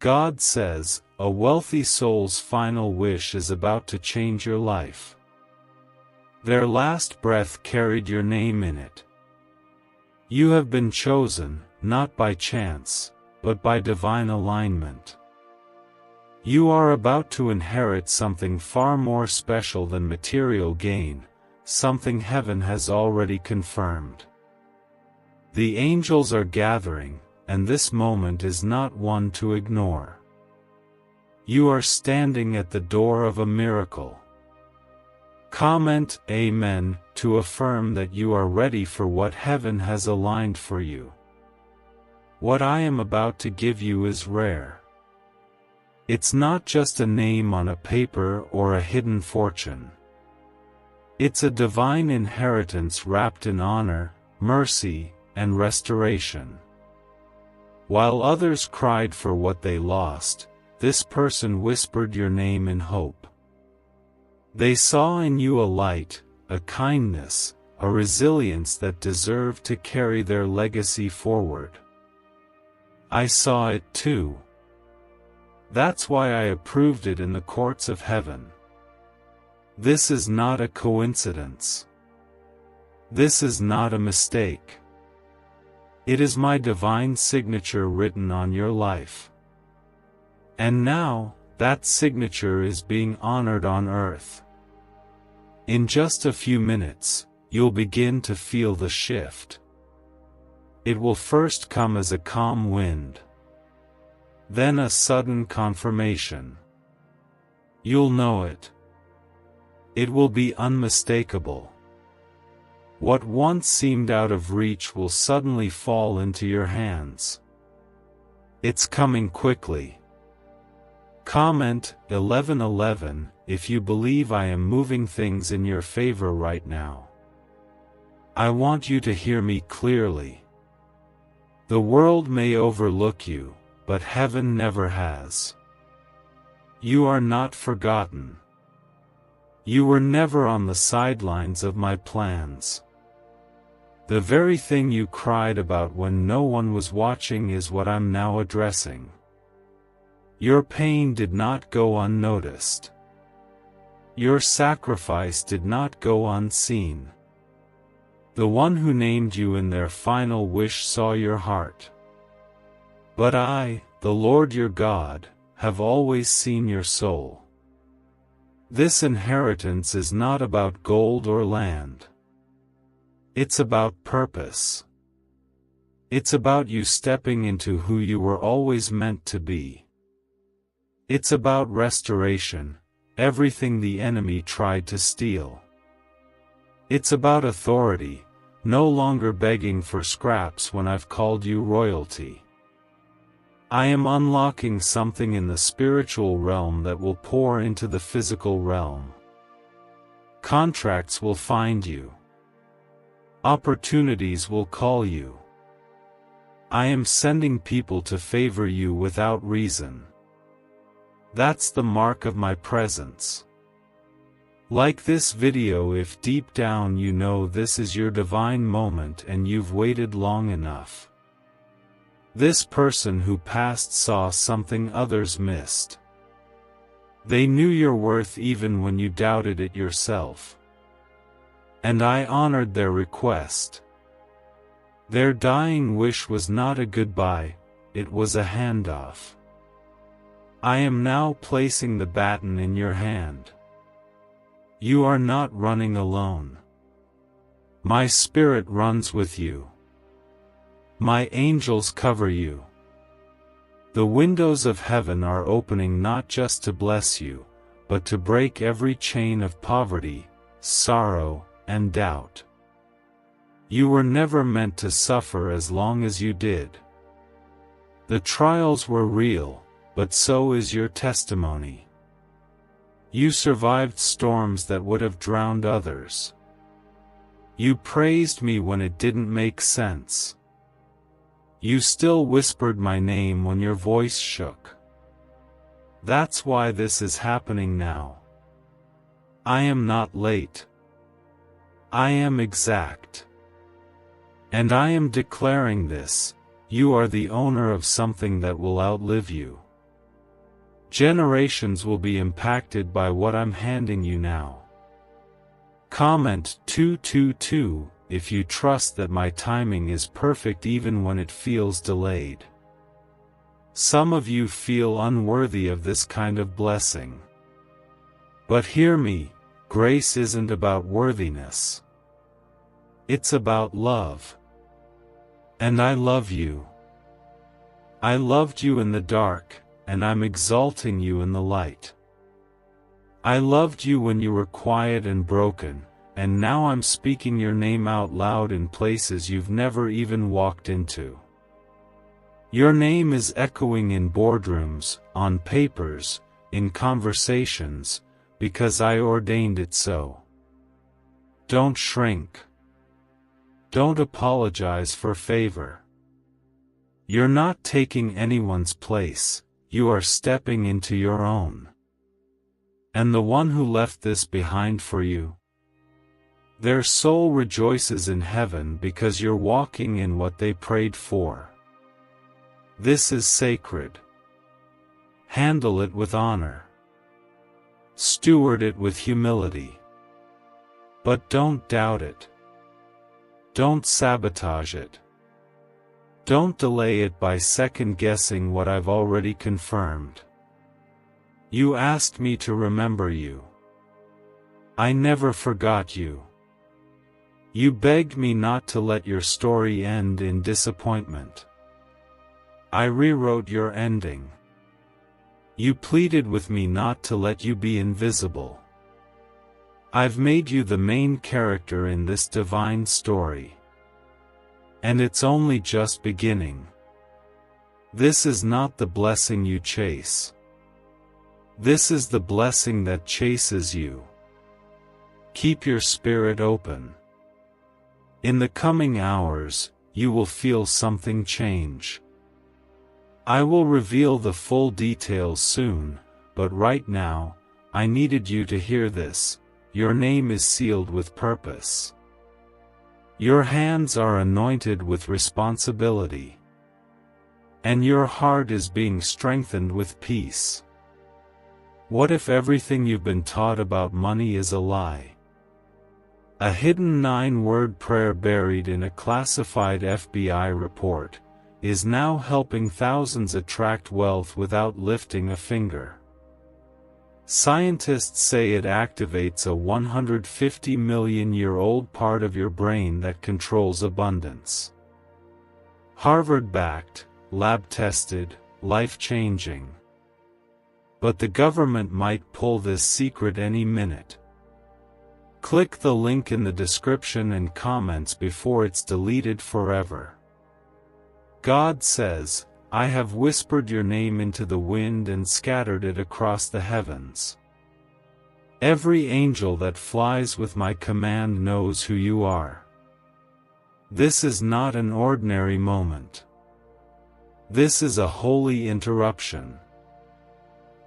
God says, a wealthy soul's final wish is about to change your life. Their last breath carried your name in it. You have been chosen, not by chance, but by divine alignment. You are about to inherit something far more special than material gain, something heaven has already confirmed. The angels are gathering, and this moment is not one to ignore. You are standing at the door of a miracle. Comment Amen to affirm that you are ready for what heaven has aligned for you. What I am about to give you is rare. It's not just a name on a paper or a hidden fortune. It's a divine inheritance wrapped in honor, mercy, and restoration. While others cried for what they lost, this person whispered your name in hope. They saw in you a light, a kindness, a resilience that deserved to carry their legacy forward. I saw it too. That's why I approved it in the courts of heaven. This is not a coincidence. This is not a mistake. It is my divine signature written on your life. And now, that signature is being honored on earth. In just a few minutes, you'll begin to feel the shift. It will first come as a calm wind. Then a sudden confirmation. You'll know it. It will be unmistakable. What once seemed out of reach will suddenly fall into your hands. It's coming quickly. Comment 1111 if you believe I am moving things in your favor right now. I want you to hear me clearly. The world may overlook you, but heaven never has. You are not forgotten. You were never on the sidelines of my plans. The very thing you cried about when no one was watching is what I'm now addressing. Your pain did not go unnoticed. Your sacrifice did not go unseen. The one who named you in their final wish saw your heart. But I, the Lord your God, have always seen your soul. This inheritance is not about gold or land. It's about purpose. It's about you stepping into who you were always meant to be. It's about restoration, everything the enemy tried to steal. It's about authority, no longer begging for scraps when I've called you royalty. I am unlocking something in the spiritual realm that will pour into the physical realm. Contracts will find you. Opportunities will call you. I am sending people to favor you without reason. That's the mark of my presence. Like this video if deep down you know this is your divine moment and you've waited long enough. This person who passed saw something others missed. They knew your worth even when you doubted it yourself. And I honored their request. Their dying wish was not a goodbye, it was a handoff. I am now placing the baton in your hand. You are not running alone. My spirit runs with you. My angels cover you. The windows of heaven are opening not just to bless you, but to break every chain of poverty, sorrow, and doubt. You were never meant to suffer as long as you did. The trials were real, but so is your testimony. You survived storms that would have drowned others. You praised me when it didn't make sense. You still whispered my name when your voice shook. That's why this is happening now. I am not late. I am exact. And I am declaring this, you are the owner of something that will outlive you. Generations will be impacted by what I'm handing you now. Comment 222 if you trust that my timing is perfect even when it feels delayed. Some of you feel unworthy of this kind of blessing. But hear me, grace isn't about worthiness. It's about love. And I love you. I loved you in the dark, and I'm exalting you in the light. I loved you when you were quiet and broken, and now I'm speaking your name out loud in places you've never even walked into. Your name is echoing in boardrooms, on papers, in conversations, because I ordained it so. Don't shrink. Don't apologize for favor. You're not taking anyone's place, you are stepping into your own. And the one who left this behind for you, their soul rejoices in heaven because you're walking in what they prayed for. This is sacred. Handle it with honor. Steward it with humility. But don't doubt it. Don't sabotage it. Don't delay it by second-guessing what I've already confirmed. You asked me to remember you. I never forgot you. You begged me not to let your story end in disappointment. I rewrote your ending. You pleaded with me not to let you be invisible. I've made you the main character in this divine story. And it's only just beginning. This is not the blessing you chase. This is the blessing that chases you. Keep your spirit open. In the coming hours, you will feel something change. I will reveal the full details soon, but right now, I needed you to hear this. Your name is sealed with purpose. Your hands are anointed with responsibility. And your heart is being strengthened with peace. What if everything you've been taught about money is a lie? A hidden 9-word prayer buried in a classified FBI report is now helping thousands attract wealth without lifting a finger. Scientists say it activates a 150-million-year-old part of your brain that controls abundance. Harvard-backed, lab-tested, life-changing. But the government might pull this secret any minute. Click the link in the description and comments before it's deleted forever. God says, I have whispered your name into the wind and scattered it across the heavens. Every angel that flies with my command knows who you are. This is not an ordinary moment. This is a holy interruption.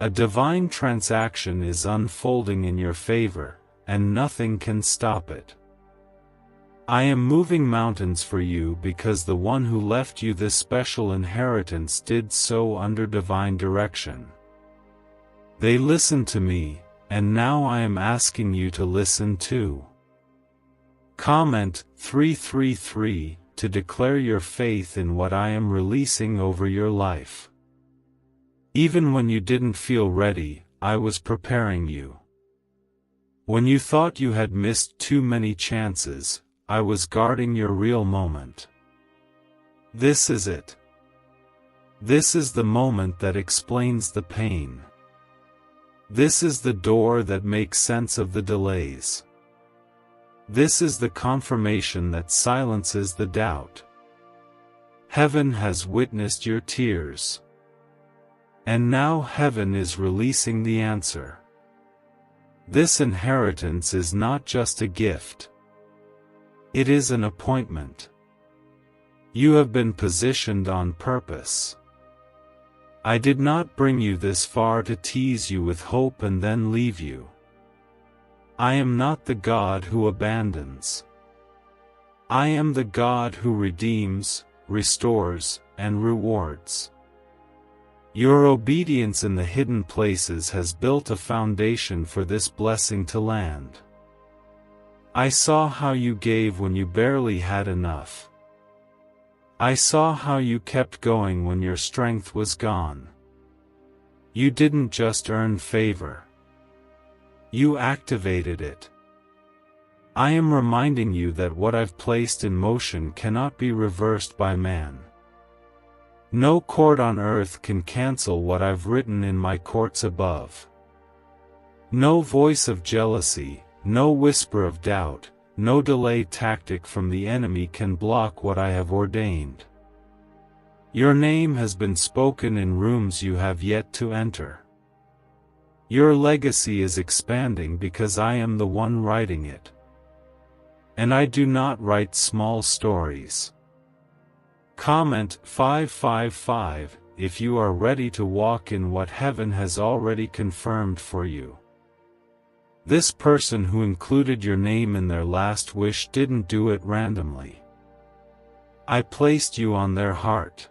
A divine transaction is unfolding in your favor, and nothing can stop it. I am moving mountains for you because the one who left you this special inheritance did so under divine direction. They listened to me, and now I am asking you to listen too. Comment 333 to declare your faith in what I am releasing over your life. Even when you didn't feel ready, I was preparing you. When you thought you had missed too many chances, I was guarding your real moment. This is it. This is the moment that explains the pain. This is the door that makes sense of the delays. This is the confirmation that silences the doubt. Heaven has witnessed your tears. And now heaven is releasing the answer. This inheritance is not just a gift. It is an appointment. You have been positioned on purpose. I did not bring you this far to tease you with hope and then leave you. I am not the God who abandons. I am the God who redeems, restores, and rewards. Your obedience in the hidden places has built a foundation for this blessing to land. I saw how you gave when you barely had enough. I saw how you kept going when your strength was gone. You didn't just earn favor. You activated it. I am reminding you that what I've placed in motion cannot be reversed by man. No court on earth can cancel what I've written in my courts above. No voice of jealousy, no whisper of doubt, no delay tactic from the enemy can block what I have ordained. Your name has been spoken in rooms you have yet to enter. Your legacy is expanding because I am the one writing it. And I do not write small stories. Comment 555 if you are ready to walk in what heaven has already confirmed for you. This person who included your name in their last wish didn't do it randomly. I placed you on their heart.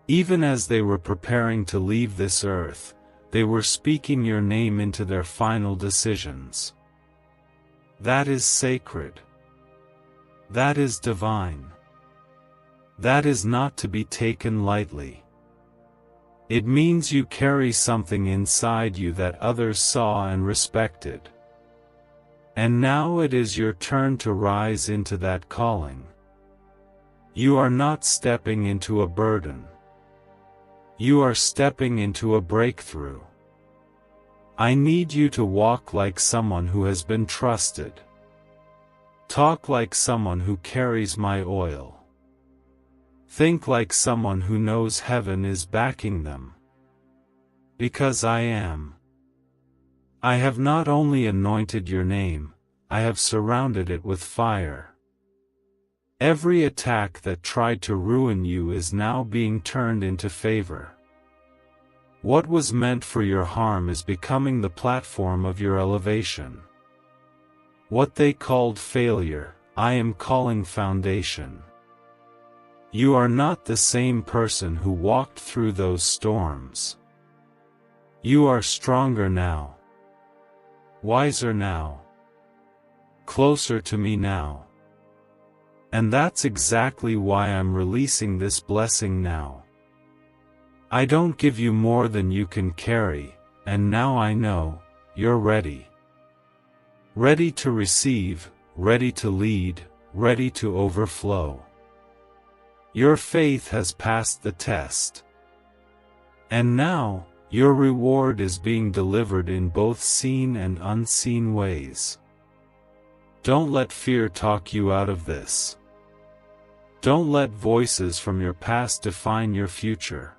Even as they were preparing to leave this earth, they were speaking your name into their final decisions. That is sacred. That is divine. That is not to be taken lightly. It means you carry something inside you that others saw and respected. And now it is your turn to rise into that calling. You are not stepping into a burden. You are stepping into a breakthrough. I need you to walk like someone who has been trusted. Talk like someone who carries my oil. Think like someone who knows heaven is backing them. Because I am. I have not only anointed your name, I have surrounded it with fire. Every attack that tried to ruin you is now being turned into favor. What was meant for your harm is becoming the platform of your elevation. What they called failure, I am calling foundation. You are not the same person who walked through those storms. You are stronger now. Wiser now. Closer to me now. And that's exactly why I'm releasing this blessing now. I don't give you more than you can carry, and now I know, you're ready. Ready to receive, ready to lead, ready to overflow. Your faith has passed the test. And now, your reward is being delivered in both seen and unseen ways. Don't let fear talk you out of this. Don't let voices from your past define your future.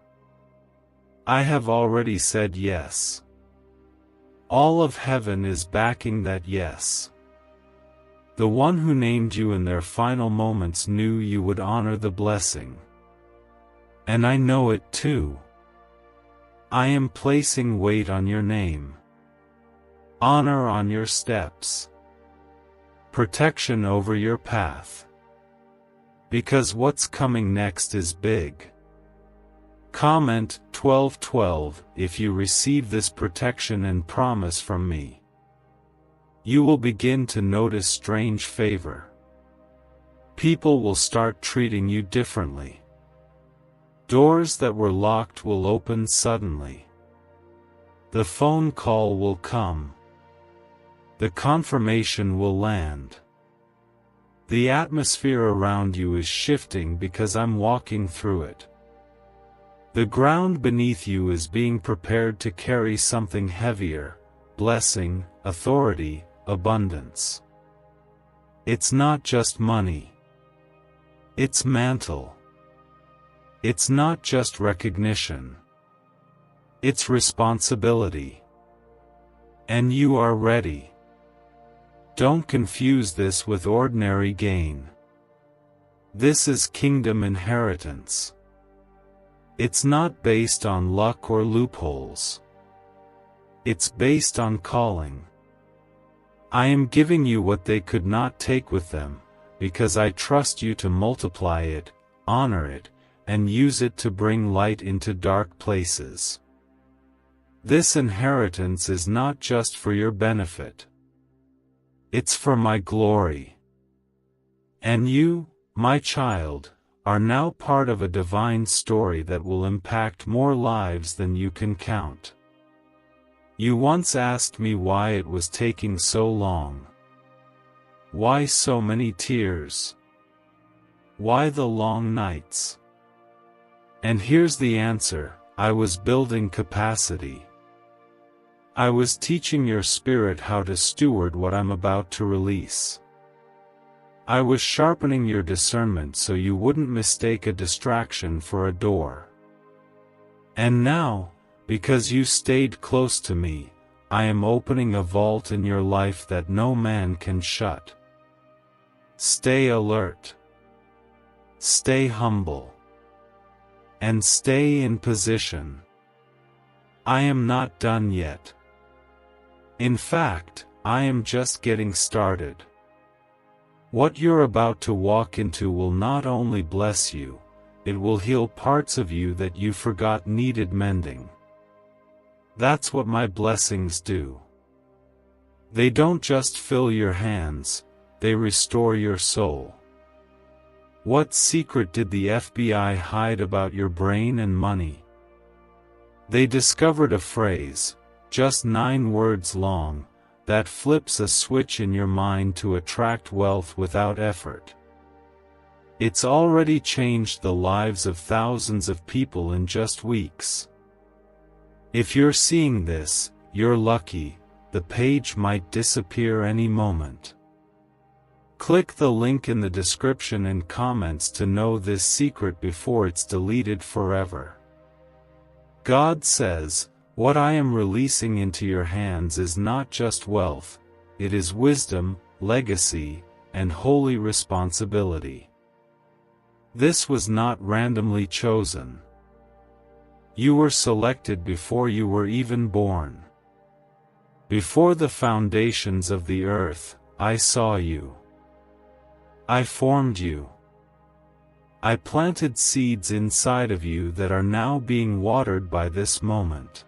I have already said yes. All of heaven is backing that yes. The one who named you in their final moments knew you would honor the blessing. And I know it too. I am placing weight on your name. Honor on your steps. Protection over your path. Because what's coming next is big. Comment 1212 if you receive this protection and promise from me. You will begin to notice strange favor. People will start treating you differently. Doors that were locked will open suddenly. The phone call will come. The confirmation will land. The atmosphere around you is shifting because I'm walking through it. The ground beneath you is being prepared to carry something heavier: blessing, authority, abundance. It's not just money. It's mantle. It's not just recognition. It's responsibility. And you are ready. Don't confuse this with ordinary gain. This is kingdom inheritance. It's not based on luck or loopholes. It's based on calling. I am giving you what they could not take with them, because I trust you to multiply it, honor it, and use it to bring light into dark places. This inheritance is not just for your benefit. It's for my glory. And you, my child, are now part of a divine story that will impact more lives than you can count. You once asked me why it was taking so long. Why so many tears? Why the long nights? And here's the answer: I was building capacity. I was teaching your spirit how to steward what I'm about to release. I was sharpening your discernment so you wouldn't mistake a distraction for a door. And now, because you stayed close to me, I am opening a vault in your life that no man can shut. Stay alert. Stay humble. And stay in position. I am not done yet. In fact, I am just getting started. What you're about to walk into will not only bless you, it will heal parts of you that you forgot needed mending. That's what my blessings do. They don't just fill your hands, they restore your soul. What secret did the FBI hide about your brain and money? They discovered a phrase, just 9 words long, that flips a switch in your mind to attract wealth without effort. It's already changed the lives of thousands of people in just weeks. If you're seeing this, you're lucky. The page might disappear any moment. Click the link in the description and comments to know this secret before it's deleted forever. God says, what I am releasing into your hands is not just wealth, it is wisdom, legacy, and holy responsibility. This was not randomly chosen. You were selected before you were even born. Before the foundations of the earth, I saw you. I formed you. I planted seeds inside of you that are now being watered by this moment.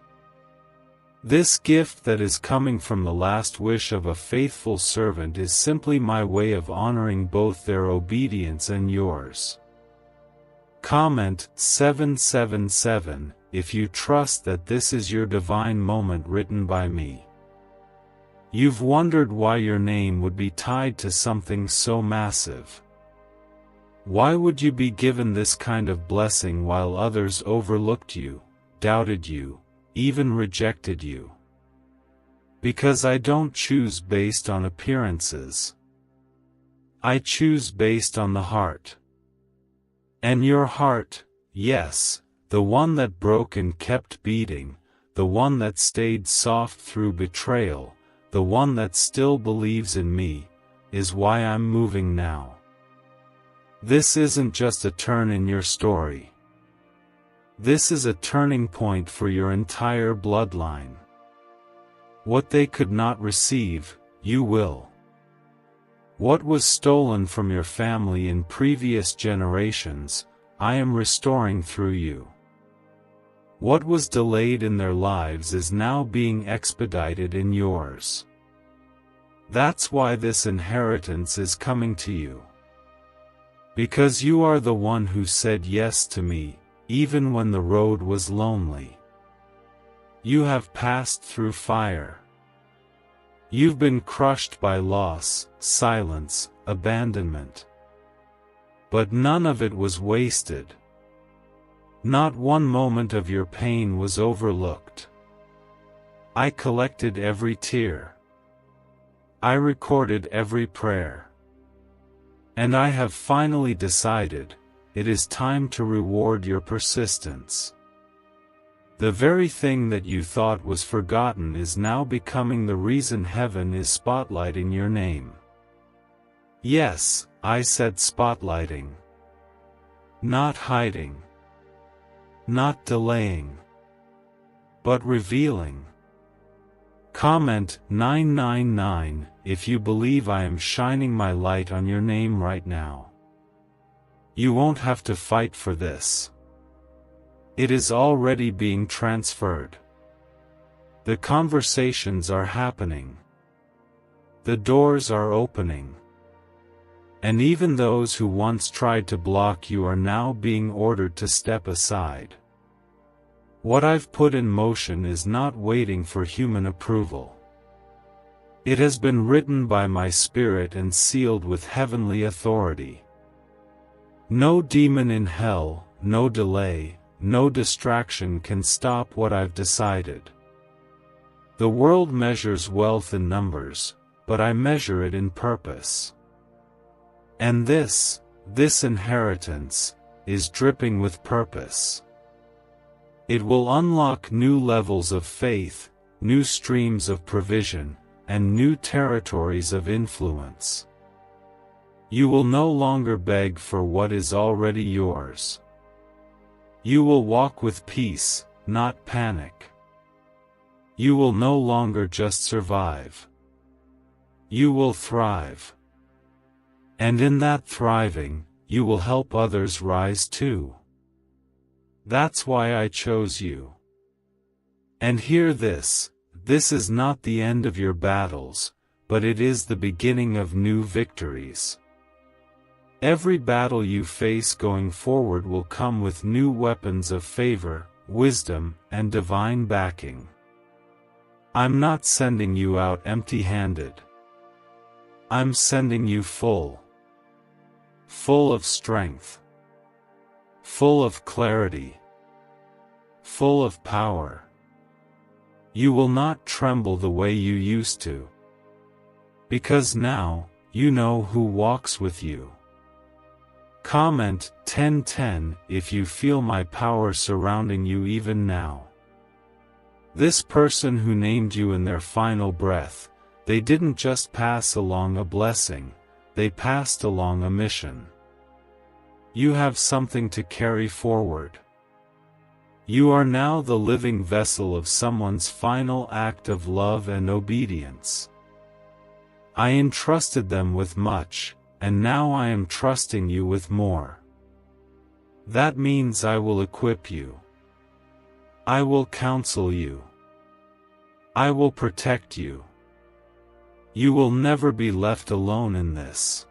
This gift that is coming from the last wish of a faithful servant is simply my way of honoring both their obedience and yours. Comment 777 if you trust that this is your divine moment written by me. You've wondered why your name would be tied to something so massive. Why would you be given this kind of blessing while others overlooked you, doubted you, even rejected you? Because I don't choose based on appearances. I choose based on the heart. And your heart, yes, the one that broke and kept beating, the one that stayed soft through betrayal, the one that still believes in me, is why I'm moving now. This isn't just a turn in your story. This is a turning point for your entire bloodline. What they could not receive, you will. What was stolen from your family in previous generations, I am restoring through you. What was delayed in their lives is now being expedited in yours. That's why this inheritance is coming to you. Because you are the one who said yes to me, even when the road was lonely. You have passed through fire. You've been crushed by loss, silence, abandonment. But none of it was wasted. Not one moment of your pain was overlooked. I collected every tear. I recorded every prayer. And I have finally decided, it is time to reward your persistence. The very thing that you thought was forgotten is now becoming the reason heaven is spotlighting your name. Yes, I said spotlighting. Not hiding. Not delaying. But revealing. Comment 999 if you believe I am shining my light on your name right now. You won't have to fight for this. It is already being transferred. The conversations are happening. The doors are opening. And even those who once tried to block you are now being ordered to step aside. What I've put in motion is not waiting for human approval. It has been written by my Spirit and sealed with heavenly authority. No demon in hell, no delay, no distraction can stop what I've decided. The world measures wealth in numbers, but I measure it in purpose. And this inheritance, is dripping with purpose. It will unlock new levels of faith, new streams of provision, and new territories of influence. You will no longer beg for what is already yours. You will walk with peace, not panic. You will no longer just survive. You will thrive. And in that thriving, you will help others rise too. That's why I chose you. And hear this is not the end of your battles, but it is the beginning of new victories. Every battle you face going forward will come with new weapons of favor, wisdom, and divine backing. I'm not sending you out empty-handed. I'm sending you full of strength, full of clarity, full of power. You will not tremble the way you used to, because now, you know who walks with you. Comment 1010 if you feel my power surrounding you even now. This person who named you in their final breath, they didn't just pass along a blessing, they passed along a mission. You have something to carry forward. You are now the living vessel of someone's final act of love and obedience. I entrusted them with much, and now I am trusting you with more. That means I will equip you. I will counsel you. I will protect you. You will never be left alone in this.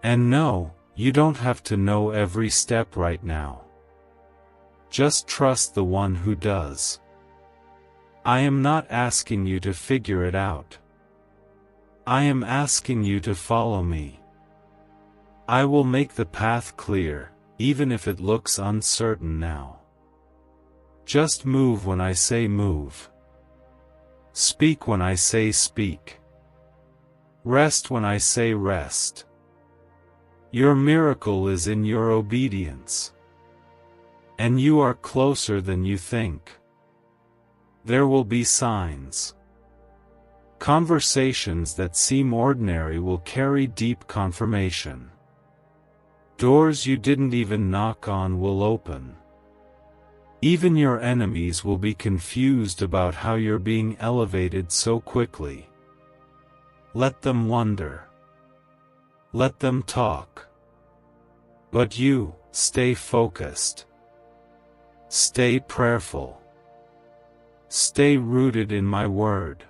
And no, you don't have to know every step right now. Just trust the one who does. I am not asking you to figure it out. I am asking you to follow me. I will make the path clear, even if it looks uncertain now. Just move when I say move. Speak when I say speak. Rest when I say rest. Your miracle is in your obedience. And you are closer than you think. There will be signs. Conversations that seem ordinary will carry deep confirmation. Doors you didn't even knock on will open. Even your enemies will be confused about how you're being elevated so quickly. Let them wonder. Let them talk. But you, stay focused. Stay prayerful. Stay rooted in my word.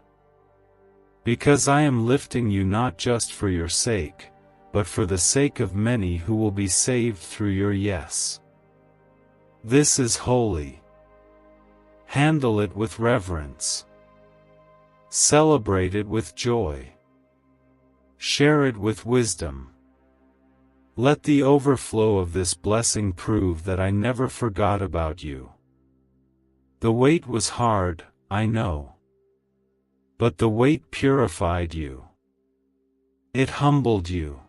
Because I am lifting you not just for your sake, but for the sake of many who will be saved through your yes. This is holy. Handle it with reverence. Celebrate it with joy. Share it with wisdom. Let the overflow of this blessing prove that I never forgot about you. The weight was hard, I know. But the weight purified you. It humbled you.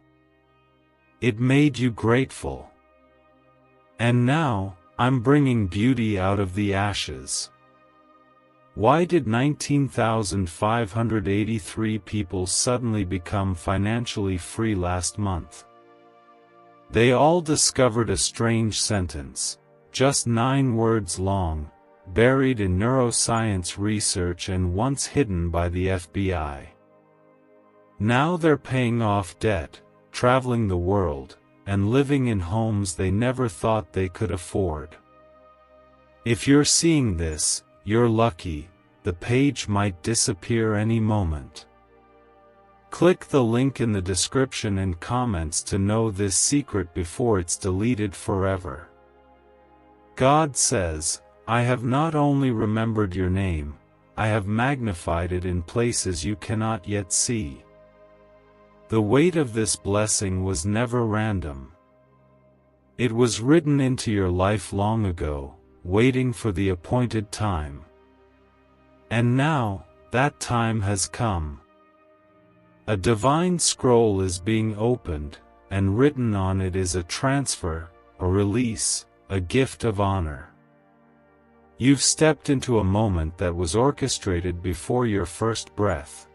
It made you grateful. And now, I'm bringing beauty out of the ashes. Why did 19,583 people suddenly become financially free last month? They all discovered a strange sentence, just 9 words long, buried in neuroscience research and once hidden by the FBI. Now they're paying off debt, traveling the world, and living in homes they never thought they could afford. If you're seeing this, you're lucky. The page might disappear any moment. Click the link in the description and comments to know this secret before it's deleted forever. God says, I have not only remembered your name, I have magnified it in places you cannot yet see. The weight of this blessing was never random. It was written into your life long ago, waiting for the appointed time. And now, that time has come. A divine scroll is being opened, and written on it is a transfer, a release, a gift of honor. You've stepped into a moment that was orchestrated before your first breath.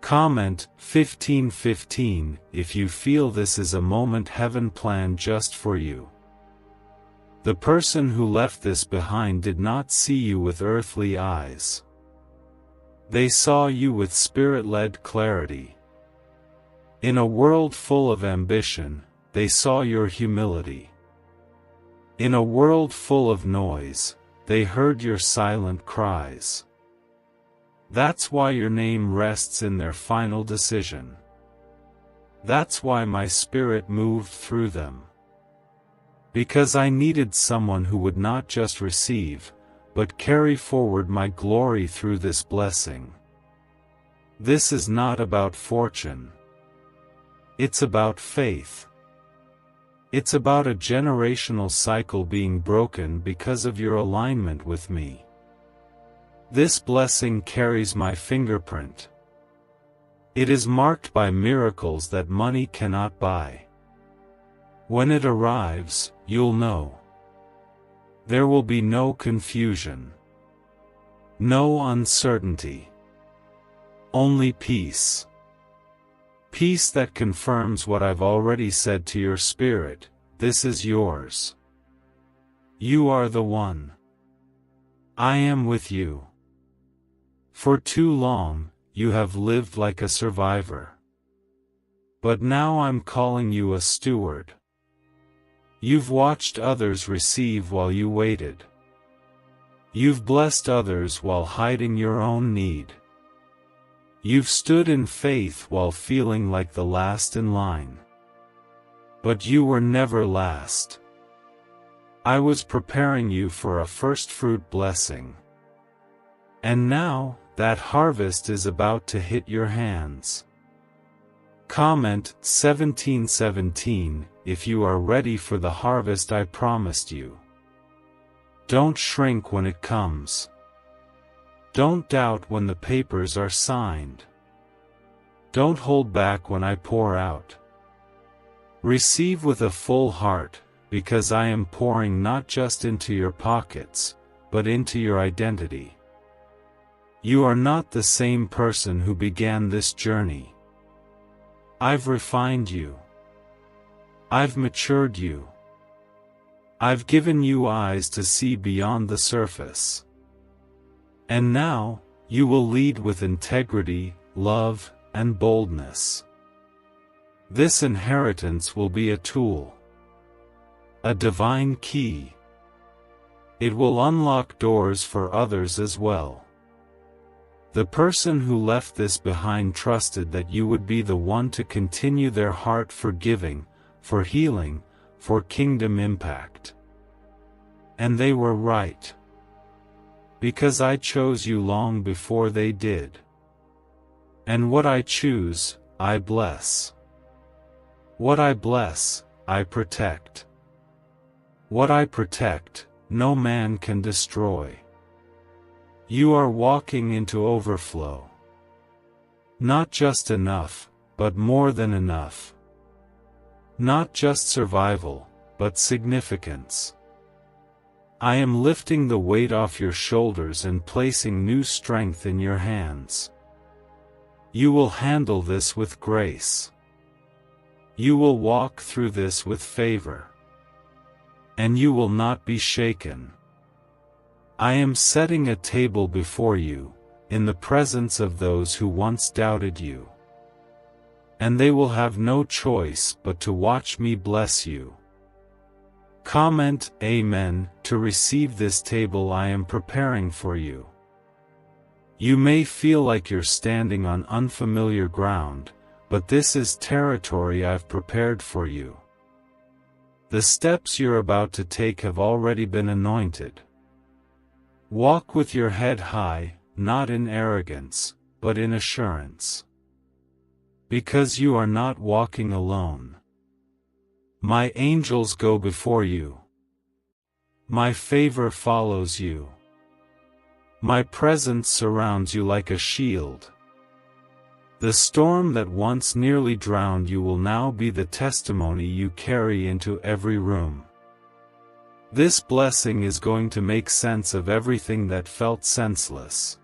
Comment 1515 if you feel this is a moment heaven planned just for you. The person who left this behind did not see you with earthly eyes. They saw you with spirit-led clarity. In a world full of ambition, they saw your humility. In a world full of noise, they heard your silent cries. That's why your name rests in their final decision. That's why my spirit moved through them. Because I needed someone who would not just receive, but carry forward my glory through this blessing. This is not about fortune. It's about faith. It's about a generational cycle being broken because of your alignment with me. This blessing carries my fingerprint. It is marked by miracles that money cannot buy. When it arrives, you'll know. There will be no confusion. No uncertainty. Only peace. Peace that confirms what I've already said to your spirit, this is yours. You are the one. I am with you. For too long, you have lived like a survivor. But now I'm calling you a steward. You've watched others receive while you waited. You've blessed others while hiding your own need. You've stood in faith while feeling like the last in line. But you were never last. I was preparing you for a first fruit blessing. And now, that harvest is about to hit your hands. Comment 1717 if you are ready for the harvest I promised you. Don't shrink when it comes. Don't doubt when the papers are signed. Don't hold back when I pour out. Receive with a full heart, because I am pouring not just into your pockets, but into your identity. You are not the same person who began this journey. I've refined you. I've matured you. I've given you eyes to see beyond the surface. And now, you will lead with integrity, love, and boldness. This inheritance will be a tool. A divine key. It will unlock doors for others as well. The person who left this behind trusted that you would be the one to continue their heart for giving, for healing, for kingdom impact. And they were right. Because I chose you long before they did. And what I choose, I bless. What I bless, I protect. What I protect, no man can destroy. You are walking into overflow. Not just enough, but more than enough. Not just survival, but significance. I am lifting the weight off your shoulders and placing new strength in your hands. You will handle this with grace. You will walk through this with favor. And you will not be shaken. I am setting a table before you, in the presence of those who once doubted you. And they will have no choice but to watch me bless you. Comment Amen to receive this table I am preparing for you. You may feel like you're standing on unfamiliar ground, but this is territory I've prepared for you. The steps you're about to take have already been anointed. Walk with your head high, not in arrogance, but in assurance. Because you are not walking alone. My angels go before you. My favor follows you. My presence surrounds you like a shield. The storm that once nearly drowned you will now be the testimony you carry into every room. This blessing is going to make sense of everything that felt senseless.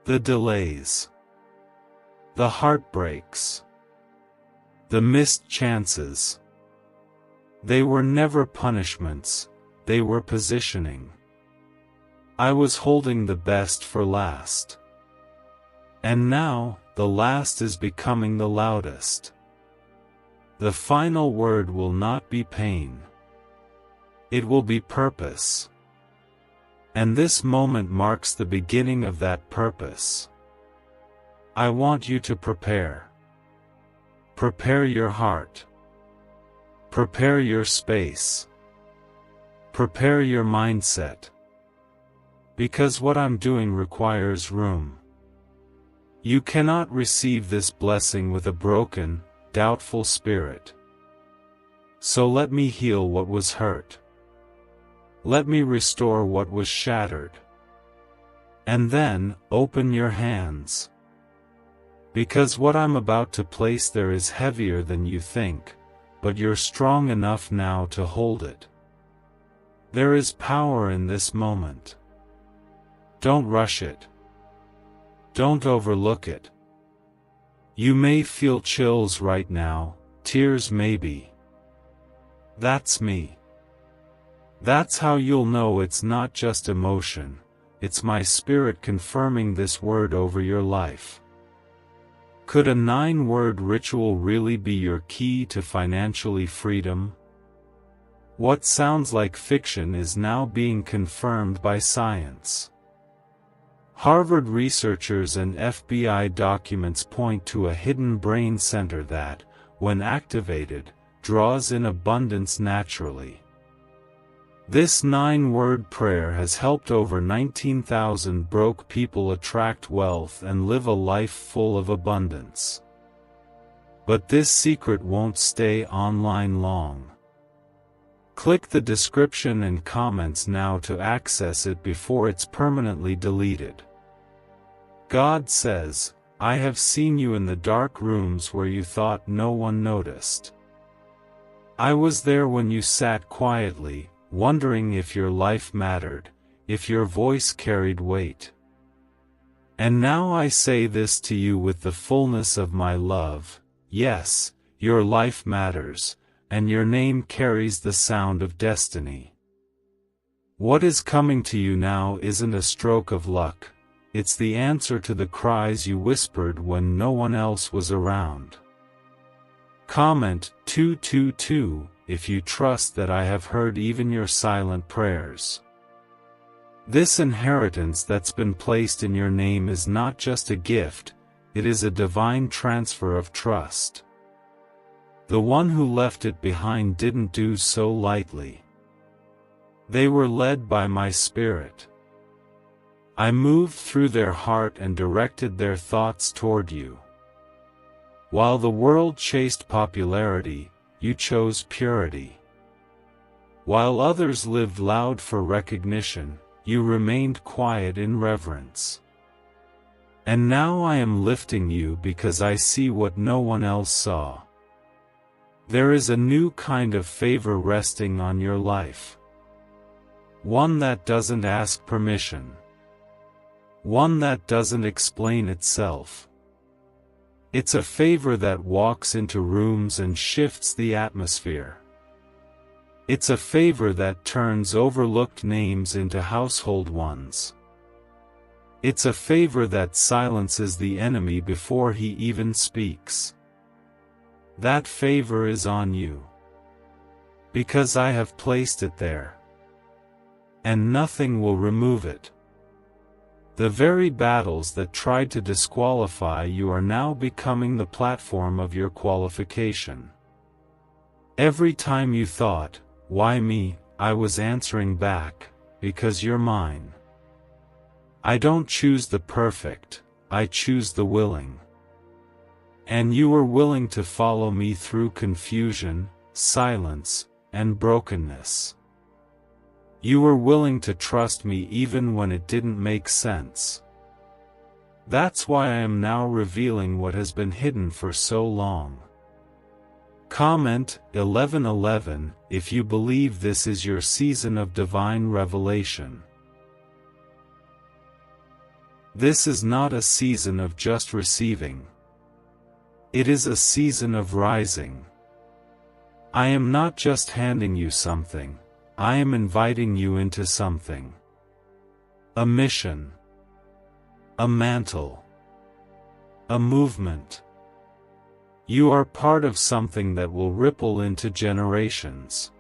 The delays. The heartbreaks. The missed chances. They were never punishments, they were positioning. I was holding the best for last. And now, the last is becoming the loudest. The final word will not be pain. It will be purpose. And this moment marks the beginning of that purpose. I want you to prepare. Prepare your heart. Prepare your space. Prepare your mindset. Because what I'm doing requires room. You cannot receive this blessing with a broken, doubtful spirit. So let me heal what was hurt. Let me restore what was shattered. And then, open your hands. Because what I'm about to place there is heavier than you think, but you're strong enough now to hold it. There is power in this moment. Don't rush it. Don't overlook it. You may feel chills right now, tears maybe. That's me. That's how you'll know it's not just emotion, it's my spirit confirming this word over your life. Could a 9-word ritual really be your key to financially freedom? What sounds like fiction is now being confirmed by science. Harvard researchers and FBI documents point to a hidden brain center that, when activated, draws in abundance naturally. This 9-word prayer has helped over 19,000 broke people attract wealth and live a life full of abundance. But this secret won't stay online long. Click the description and comments now to access it before it's permanently deleted. God says, I have seen you in the dark rooms where you thought no one noticed. I was there when you sat quietly, wondering if your life mattered, if your voice carried weight. And now I say this to you with the fullness of my love, yes, your life matters, and your name carries the sound of destiny. What is coming to you now isn't a stroke of luck, it's the answer to the cries you whispered when no one else was around. Comment 222 if you trust that I have heard even your silent prayers. This inheritance that's been placed in your name is not just a gift, it is a divine transfer of trust. The one who left it behind didn't do so lightly. They were led by my Spirit. I moved through their heart and directed their thoughts toward you. While the world chased popularity, you chose purity. While others lived loud for recognition, you remained quiet in reverence. And now I am lifting you because I see what no one else saw. There is a new kind of favor resting on your life. One that doesn't ask permission. One that doesn't explain itself. It's a favor that walks into rooms and shifts the atmosphere. It's a favor that turns overlooked names into household ones. It's a favor that silences the enemy before he even speaks. That favor is on you. because I have placed it there, and nothing will remove it. The very battles that tried to disqualify you are now becoming the platform of your qualification. Every time you thought, "Why me?" I was answering back, "Because you're mine. I don't choose the perfect, I choose the willing." And you were willing to follow me through confusion, silence, and brokenness. You were willing to trust me even when it didn't make sense. That's why I am now revealing what has been hidden for so long. Comment 1111 if you believe this is your season of divine revelation. This is not a season of just receiving. It is a season of rising. I am not just handing you something, I am inviting you into something. A mission. A mantle. A movement. You are part of something that will ripple into generations.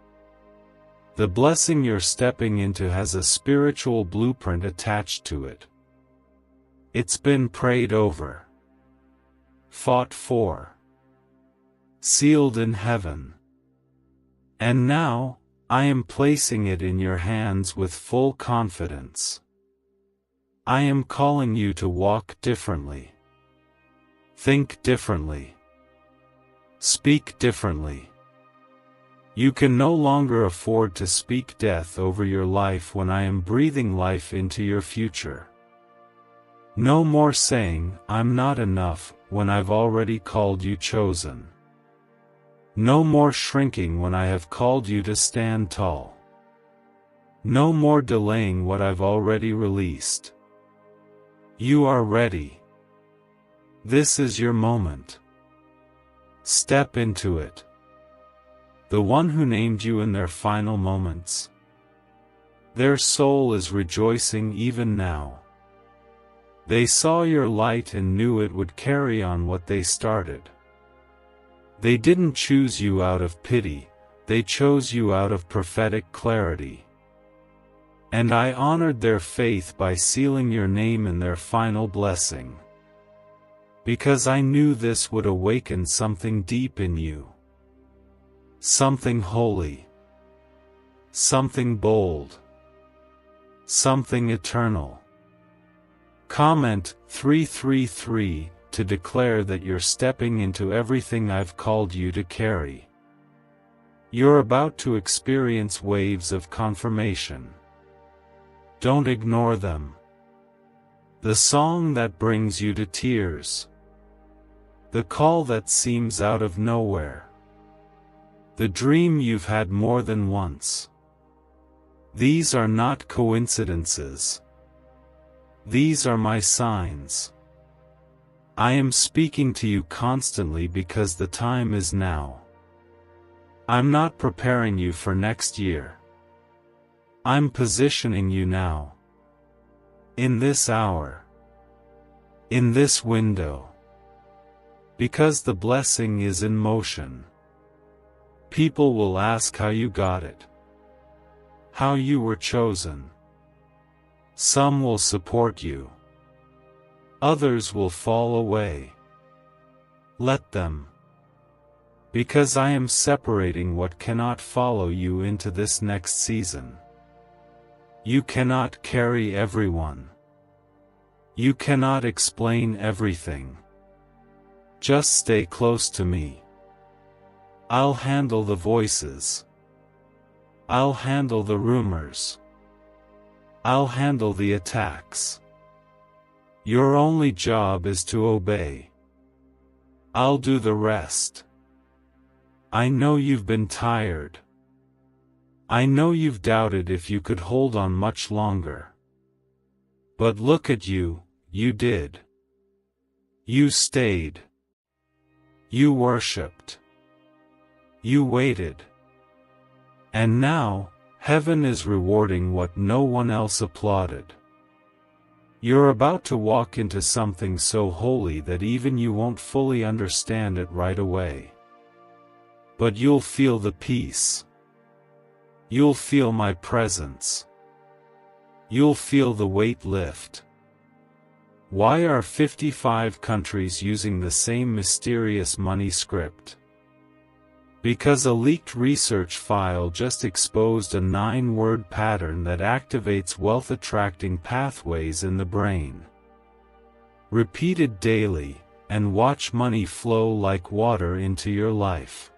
The blessing you're stepping into has a spiritual blueprint attached to it. It's been prayed over, fought for, sealed in heaven. And now, I am placing it in your hands with full confidence. I am calling you to walk differently, think differently, speak differently. You can no longer afford to speak death over your life when I am breathing life into your future. No more saying, "I'm not enough," when I've already called you chosen. No more shrinking when I have called you to stand tall. No more delaying what I've already released. You are ready. This is your moment. Step into it. The one who named you in their final moments. Their soul is rejoicing even now. They saw your light and knew it would carry on what they started. They didn't choose you out of pity, they chose you out of prophetic clarity. And I honored their faith by sealing your name in their final blessing. Because I knew this would awaken something deep in you. Something holy. Something bold. Something eternal. Comment 333 to declare that you're stepping into everything I've called you to carry. You're about to experience waves of confirmation. Don't ignore them. The song that brings you to tears. The call that seems out of nowhere. The dream you've had more than once. These are not coincidences. These are my signs. I am speaking to you constantly because the time is now. I'm not preparing you for next year. I'm positioning you now. In this hour. In this window. Because the blessing is in motion. People will ask how you got it. How you were chosen. Some will support you. Others will fall away. Let them. Because I am separating what cannot follow you into this next season. You cannot carry everyone. You cannot explain everything. Just stay close to me. I'll handle the voices. I'll handle the rumors. I'll handle the attacks. Your only job is to obey. I'll do the rest. I know you've been tired. I know you've doubted if you could hold on much longer. But look at you, you did. You stayed. You worshipped. You waited. And now, heaven is rewarding what no one else applauded. You're about to walk into something so holy that even you won't fully understand it right away. But you'll feel the peace. You'll feel my presence. You'll feel the weight lift. Why are 55 countries using the same mysterious money script? Because a leaked research file just exposed a 9-word pattern that activates wealth-attracting pathways in the brain. Repeat it daily, and watch money flow like water into your life.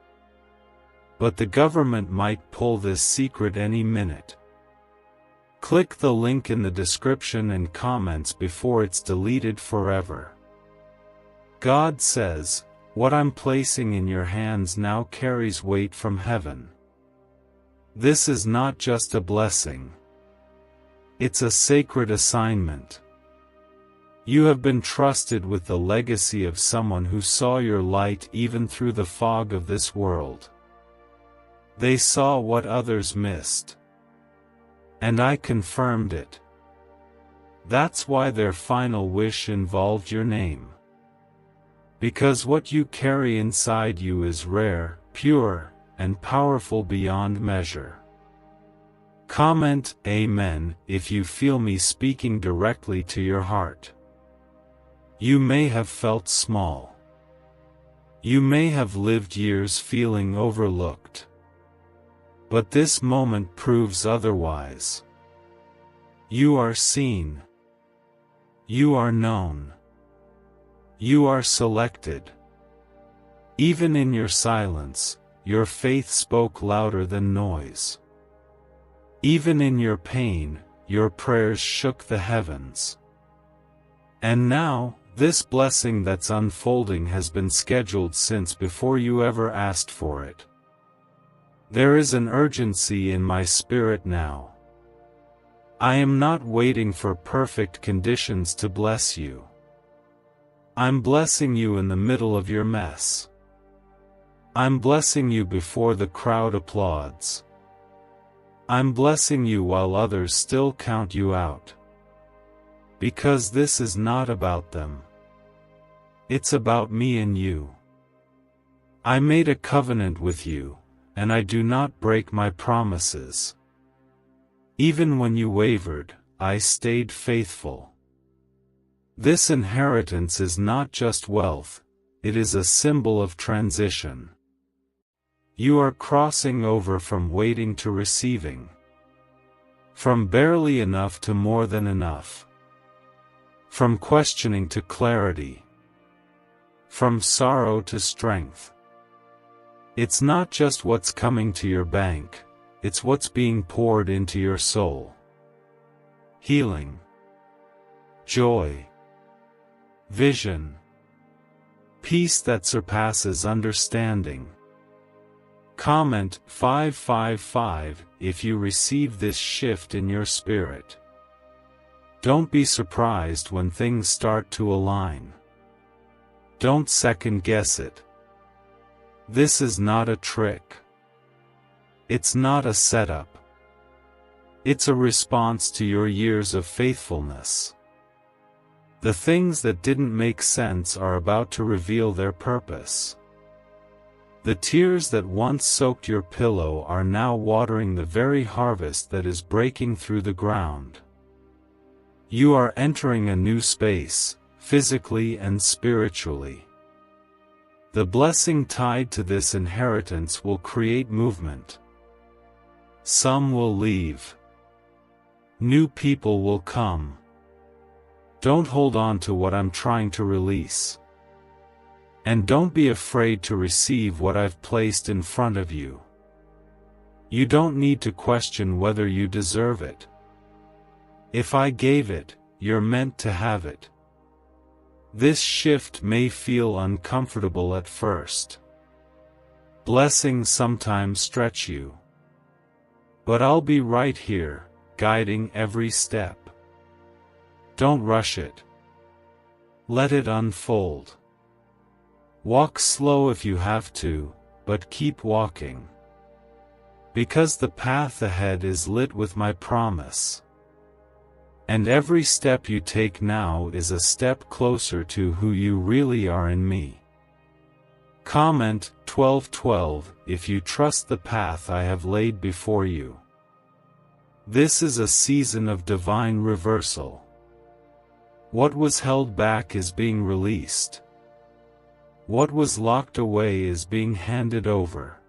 But the government might pull this secret any minute. Click the link in the description and comments before it's deleted forever. God says, "What I'm placing in your hands now carries weight from heaven." This is not just a blessing. It's a sacred assignment. You have been trusted with the legacy of someone who saw your light even through the fog of this world. They saw what others missed. And I confirmed it. That's why their final wish involved your name. Because what you carry inside you is rare, pure, and powerful beyond measure. Comment Amen if you feel me speaking directly to your heart. You may have felt small. You may have lived years feeling overlooked. But this moment proves otherwise. You are seen. You are known. You are selected. Even in your silence, your faith spoke louder than noise. Even in your pain, your prayers shook the heavens. And now, this blessing that's unfolding has been scheduled since before you ever asked for it. There is an urgency in my spirit now. I am not waiting for perfect conditions to bless you. I'm blessing you in the middle of your mess. I'm blessing you before the crowd applauds. I'm blessing you while others still count you out. Because this is not about them. It's about me and you. I made a covenant with you, and I do not break my promises. Even when you wavered, I stayed faithful. This inheritance is not just wealth, it is a symbol of transition. You are crossing over from waiting to receiving. From barely enough to more than enough. From questioning to clarity. From sorrow to strength. It's not just what's coming to your bank, it's what's being poured into your soul. Healing. Joy. Vision. Peace that surpasses understanding. Comment 555 if you receive this shift in your spirit. Don't be surprised when things start to align. Don't second guess it. This is not a trick. It's not a setup. It's a response to your years of faithfulness. The things that didn't make sense are about to reveal their purpose. The tears that once soaked your pillow are now watering the very harvest that is breaking through the ground. You are entering a new space, physically and spiritually. The blessing tied to this inheritance will create movement. Some will leave. New people will come. Don't hold on to what I'm trying to release. And don't be afraid to receive what I've placed in front of you. You don't need to question whether you deserve it. If I gave it, you're meant to have it. This shift may feel uncomfortable at first. Blessings sometimes stretch you. But I'll be right here, guiding every step. Don't rush it. Let it unfold. Walk slow if you have to, but keep walking. Because the path ahead is lit with my promise. And every step you take now is a step closer to who you really are in me. Comment 1212 if you trust the path I have laid before you. This is a season of divine reversal. What was held back is being released. What was locked away is being handed over.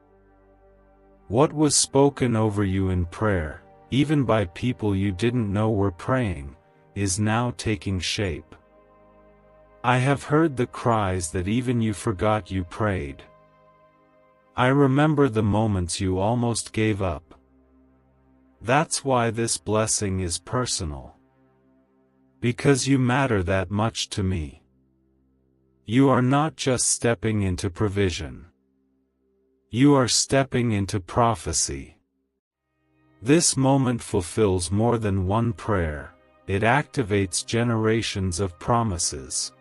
What was spoken over you in prayer, even by people you didn't know were praying, is now taking shape. I have heard the cries that even you forgot you prayed. I remember the moments you almost gave up. That's why this blessing is personal. Because you matter that much to me. You are not just stepping into provision. You are stepping into prophecy. This moment fulfills more than one prayer, it activates generations of promises.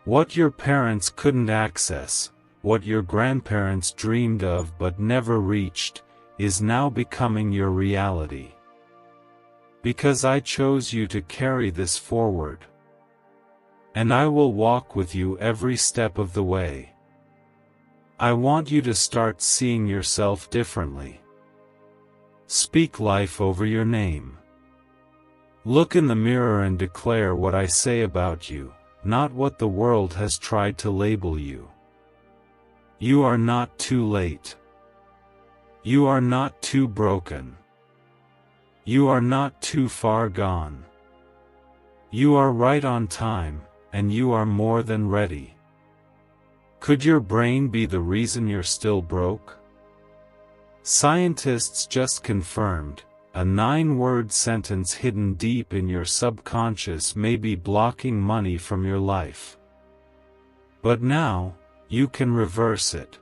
What your parents couldn't access, what your grandparents dreamed of but never reached, is now becoming your reality. Because I chose you to carry this forward. And I will walk with you every step of the way. I want you to start seeing yourself differently. Speak life over your name. Look in the mirror and declare what I say about you, not what the world has tried to label you. You are not too late. You are not too broken. You are not too far gone. You are right on time, and you are more than ready. Could your brain be the reason you're still broke? Scientists just confirmed, a 9-word sentence hidden deep in your subconscious may be blocking money from your life. But now, you can reverse it.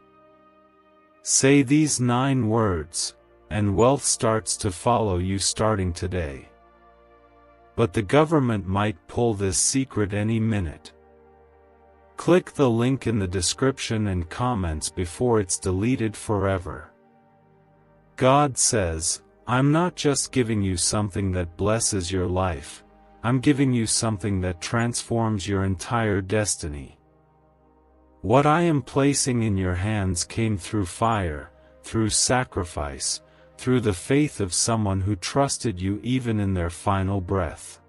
Say these 9 words, and wealth starts to follow you starting today. But the government might pull this secret any minute. Click the link in the description and comments before it's deleted forever. God says, I'm not just giving you something that blesses your life, I'm giving you something that transforms your entire destiny. What I am placing in your hands came through fire, through sacrifice, through the faith of someone who trusted you even in their final breath.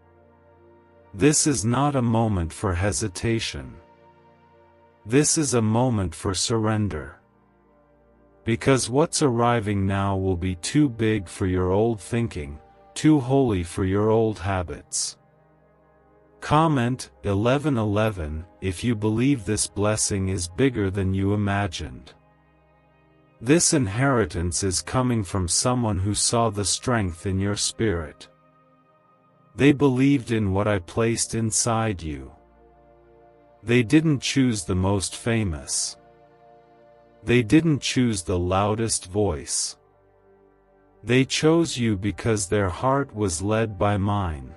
This is not a moment for hesitation. This is a moment for surrender. Because what's arriving now will be too big for your old thinking, too holy for your old habits. Comment 1111 if you believe this blessing is bigger than you imagined. This inheritance is coming from someone who saw the strength in your spirit. They believed in what I placed inside you. They didn't choose the most famous. They didn't choose the loudest voice. They chose you because their heart was led by mine.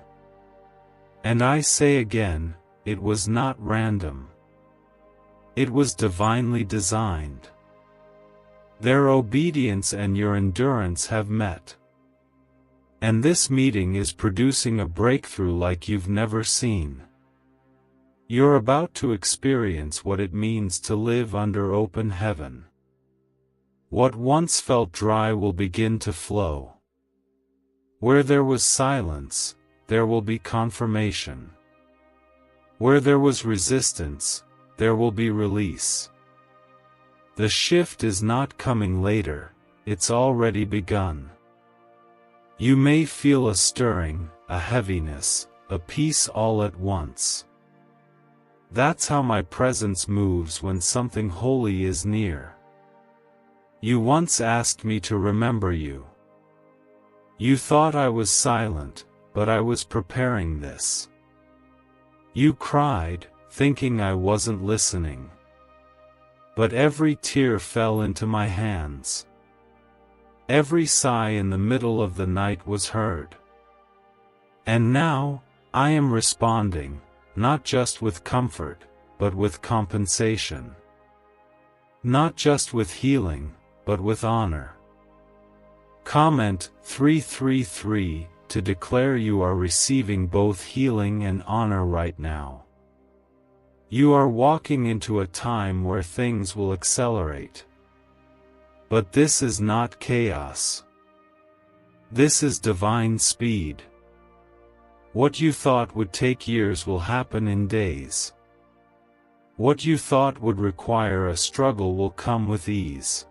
And I say again, it was not random. It was divinely designed. Their obedience and your endurance have met. And this meeting is producing a breakthrough like you've never seen. You're about to experience what it means to live under open heaven. What once felt dry will begin to flow. Where there was silence, there will be confirmation. Where there was resistance, there will be release. The shift is not coming later, it's already begun. You may feel a stirring, a heaviness, a peace all at once. That's how my presence moves when something holy is near. You once asked me to remember you. You thought I was silent, but I was preparing this. You cried, thinking I wasn't listening. But every tear fell into my hands. Every sigh in the middle of the night was heard. And now, I am responding, not just with comfort, but with compensation. Not just with healing, but with honor. Comment 333 to declare you are receiving both healing and honor right now. You are walking into a time where things will accelerate. But this is not chaos. This is divine speed. What you thought would take years will happen in days. What you thought would require a struggle will come with ease.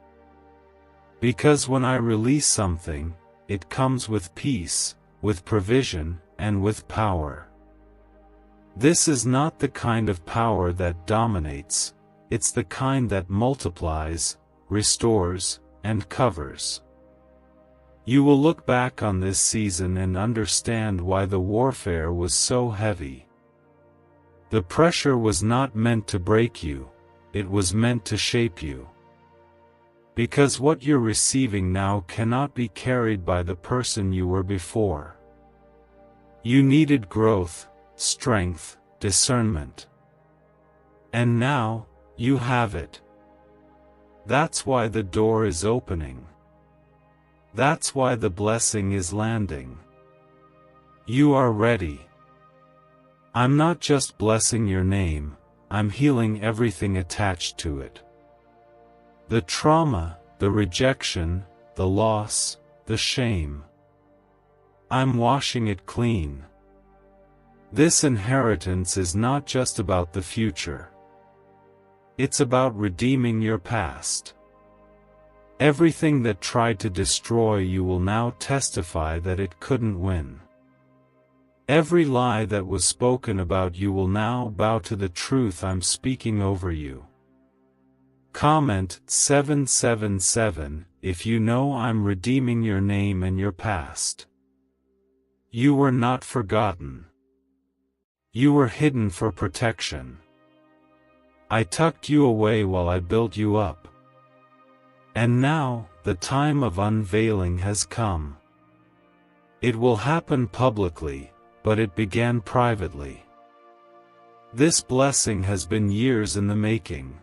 Because when I release something, it comes with peace, with provision, and with power. This is not the kind of power that dominates, it's the kind that multiplies, restores, and covers. You will look back on this season and understand why the warfare was so heavy. The pressure was not meant to break you, it was meant to shape you. Because what you're receiving now cannot be carried by the person you were before. You needed growth, strength, discernment. And now, you have it. That's why the door is opening. That's why the blessing is landing. You are ready. I'm not just blessing your name, I'm healing everything attached to it. The trauma, the rejection, the loss, the shame. I'm washing it clean. This inheritance is not just about the future. It's about redeeming your past. Everything that tried to destroy you will now testify that it couldn't win. Every lie that was spoken about you will now bow to the truth I'm speaking over you. Comment 777 if you know I'm redeeming your name and your past. You were not forgotten. You were hidden for protection. I tucked you away while I built you up. And now, the time of unveiling has come. It will happen publicly, but it began privately. This blessing has been years in the making.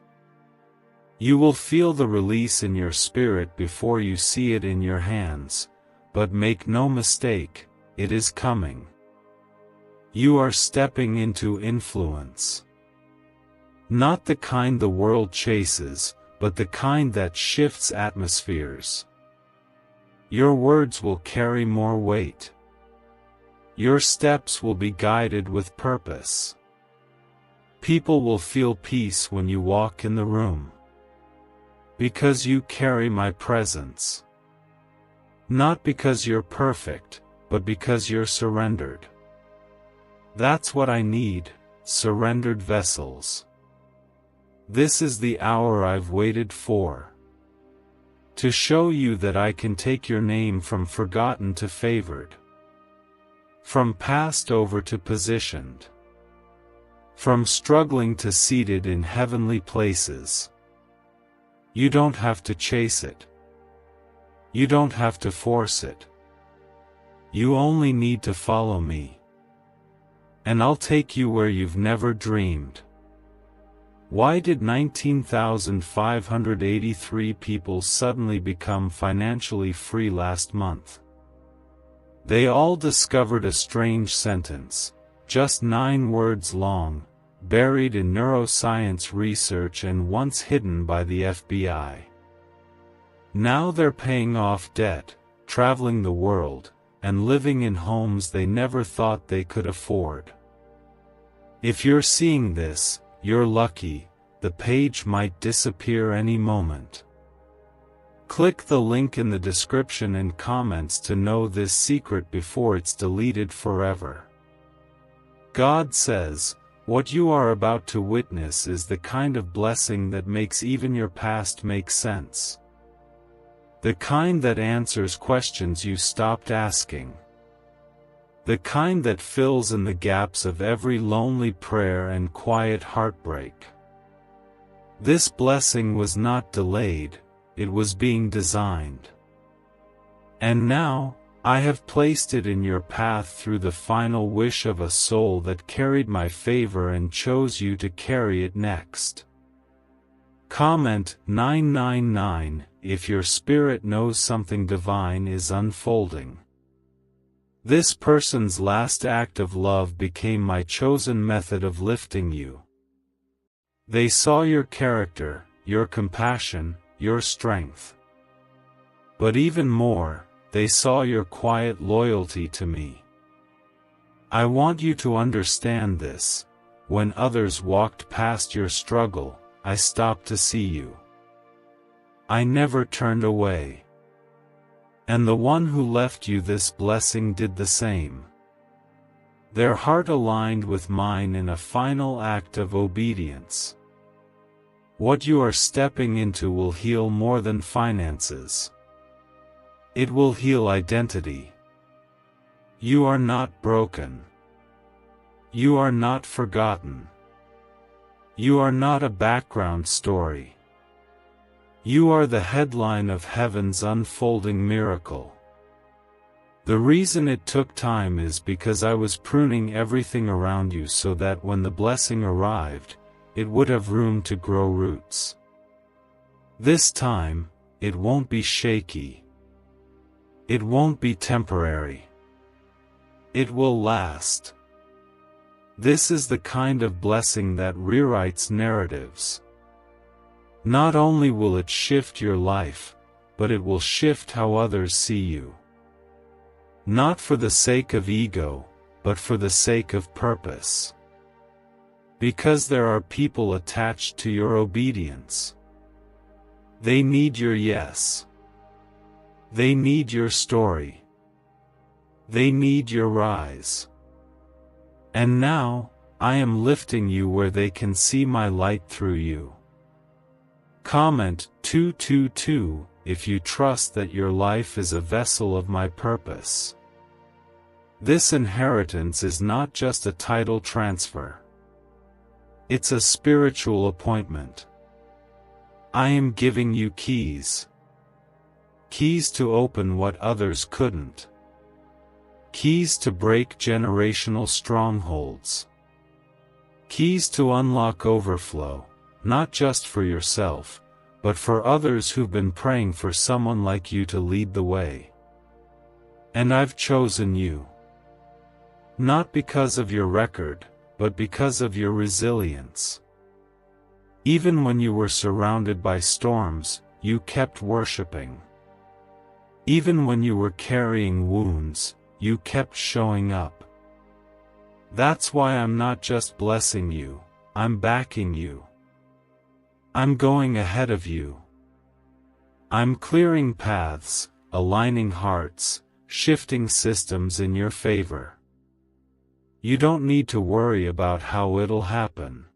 You will feel the release in your spirit before you see it in your hands, but make no mistake, it is coming. You are stepping into influence. Not the kind the world chases, but the kind that shifts atmospheres. Your words will carry more weight. Your steps will be guided with purpose. People will feel peace when you walk in the room. Because you carry my presence. Not because you're perfect, but because you're surrendered. That's what I need, surrendered vessels. This is the hour I've waited for. To show you that I can take your name from forgotten to favored. From passed over to positioned. From struggling to seated in heavenly places. You don't have to chase it. You don't have to force it. You only need to follow me. And I'll take you where you've never dreamed. Why did 19,583 people suddenly become financially free last month? They all discovered a strange sentence, just 9 words long, buried in neuroscience research and once hidden by the FBI. Now they're paying off debt, traveling the world, and living in homes they never thought they could afford. If you're seeing this, you're lucky, the page might disappear any moment. Click the link in the description and comments to know this secret before it's deleted forever. God says, what you are about to witness is the kind of blessing that makes even your past make sense. The kind that answers questions you stopped asking. The kind that fills in the gaps of every lonely prayer and quiet heartbreak. This blessing was not delayed, it was being designed. And now, I have placed it in your path through the final wish of a soul that carried my favor and chose you to carry it next. Comment 999 if your spirit knows something divine is unfolding. This person's last act of love became my chosen method of lifting you. They saw your character, your compassion, your strength. But even more, they saw your quiet loyalty to me. I want you to understand this. When others walked past your struggle, I stopped to see you. I never turned away. And the one who left you this blessing did the same. Their heart aligned with mine in a final act of obedience. What you are stepping into will heal more than finances. It will heal identity. You are not broken. You are not forgotten. You are not a background story. You are the headline of heaven's unfolding miracle. The reason it took time is because I was pruning everything around you so that when the blessing arrived, it would have room to grow roots. This time, it won't be shaky. It won't be temporary. It will last. This is the kind of blessing that rewrites narratives. Not only will it shift your life, but it will shift how others see you. Not for the sake of ego, but for the sake of purpose. Because there are people attached to your obedience. They need your yes. They need your story. They need your rise. And now, I am lifting you where they can see my light through you. Comment 222 if you trust that your life is a vessel of my purpose. This inheritance is not just a title transfer. It's a spiritual appointment. I am giving you keys. Keys to open what others couldn't. Keys to break generational strongholds. Keys to unlock overflow, not just for yourself, but for others who've been praying for someone like you to lead the way. And I've chosen you. Not because of your record, but because of your resilience. Even when you were surrounded by storms, you kept worshiping. Even when you were carrying wounds, you kept showing up. That's why I'm not just blessing you, I'm backing you. I'm going ahead of you. I'm clearing paths, aligning hearts, shifting systems in your favor. You don't need to worry about how it'll happen.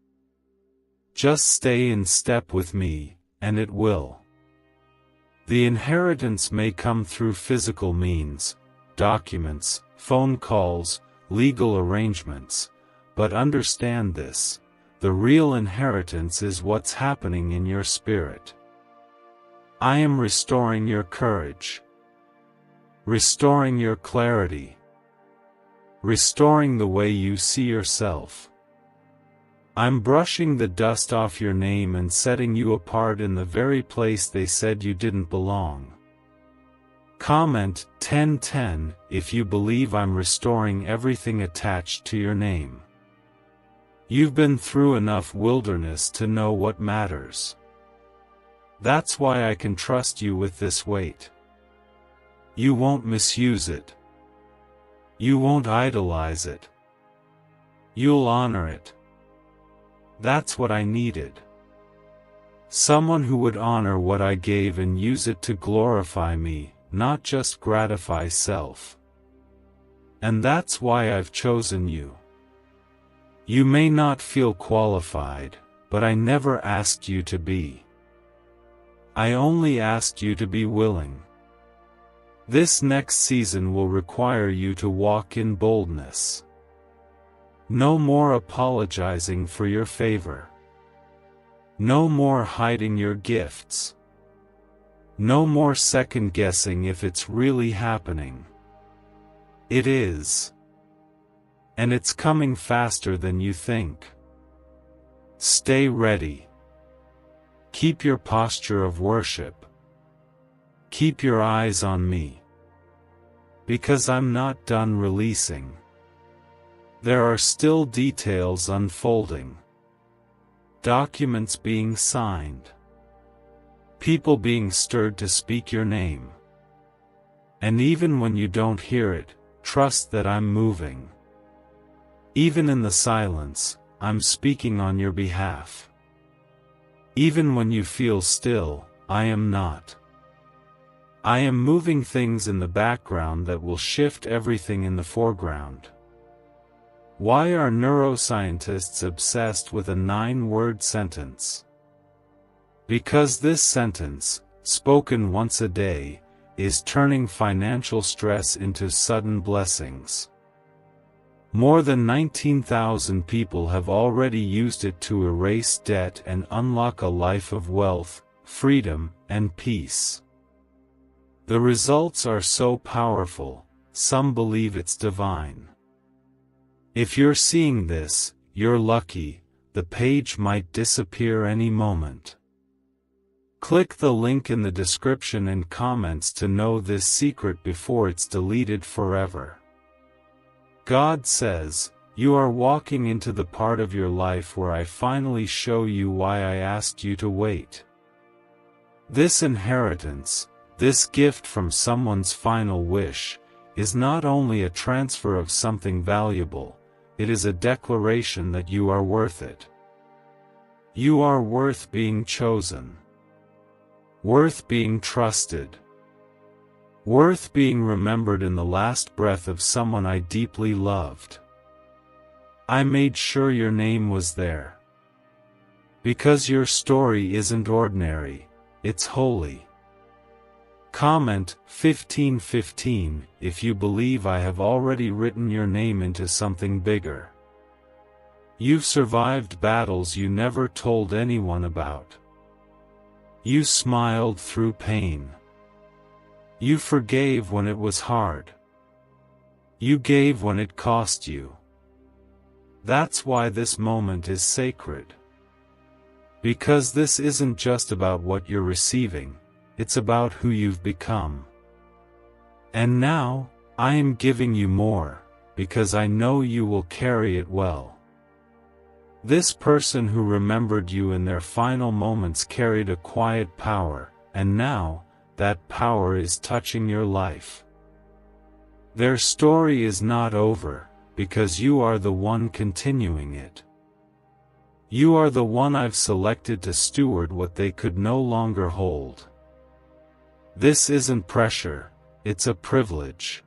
Just stay in step with me, and it will. The inheritance may come through physical means, documents, phone calls, legal arrangements, but understand this: the real inheritance is what's happening in your spirit. I am restoring your courage, restoring your clarity, restoring the way you see yourself. I'm brushing the dust off your name and setting you apart in the very place they said you didn't belong. Comment 1010 if you believe I'm restoring everything attached to your name. You've been through enough wilderness to know what matters. That's why I can trust you with this weight. You won't misuse it. You won't idolize it. You'll honor it. That's what I needed. Someone who would honor what I gave and use it to glorify me, not just gratify self. And that's why I've chosen you. You may not feel qualified, but I never asked you to be. I only asked you to be willing. This next season will require you to walk in boldness. No more apologizing for your favor. No more hiding your gifts. No more second-guessing if it's really happening. It is. And it's coming faster than you think. Stay ready. Keep your posture of worship. Keep your eyes on me. Because I'm not done releasing. There are still details unfolding. Documents being signed. People being stirred to speak your name. And even when you don't hear it, trust that I'm moving. Even in the silence, I'm speaking on your behalf. Even when you feel still, I am not. I am moving things in the background that will shift everything in the foreground. Why are neuroscientists obsessed with a 9-word sentence? Because this sentence, spoken once a day, is turning financial stress into sudden blessings. More than 19,000 people have already used it to erase debt and unlock a life of wealth, freedom, and peace. The results are so powerful, some believe it's divine. If you're seeing this, you're lucky, the page might disappear any moment. Click the link in the description and comments to know this secret before it's deleted forever. God says, you are walking into the part of your life where I finally show you why I asked you to wait. This inheritance, this gift from someone's final wish, is not only a transfer of something valuable, it is a declaration that you are worth it. You are worth being chosen. Worth being trusted. Worth being remembered in the last breath of someone I deeply loved. I made sure your name was there. Because your story isn't ordinary, it's holy. Comment 1515 if you believe I have already written your name into something bigger. You've survived battles you never told anyone about. You smiled through pain. You forgave when it was hard. You gave when it cost you. That's why this moment is sacred. Because this isn't just about what you're receiving, it's about who you've become. And now, I am giving you more, because I know you will carry it well. This person who remembered you in their final moments carried a quiet power, and now, that power is touching your life. Their story is not over, because you are the one continuing it. You are the one I've selected to steward what they could no longer hold. This isn't pressure, it's a privilege.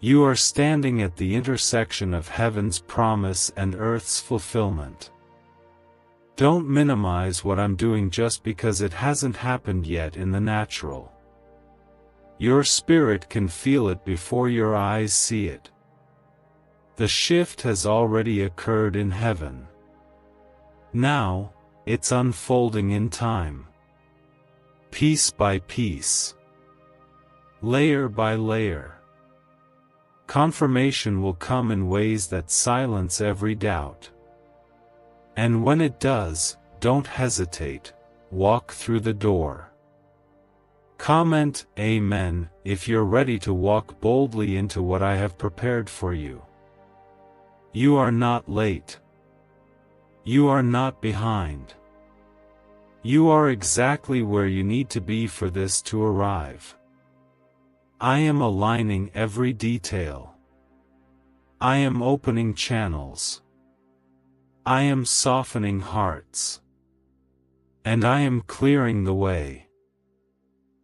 You are standing at the intersection of heaven's promise and earth's fulfillment. Don't minimize what I'm doing just because it hasn't happened yet in the natural. Your spirit can feel it before your eyes see it. The shift has already occurred in heaven. Now, it's unfolding in time. Piece by piece. Layer by layer. Confirmation will come in ways that silence every doubt. And when it does, don't hesitate, walk through the door. Comment Amen if you're ready to walk boldly into what I have prepared for you. You are not late. You are not behind. You are exactly where you need to be for this to arrive. I am aligning every detail. I am opening channels. I am softening hearts. And I am clearing the way.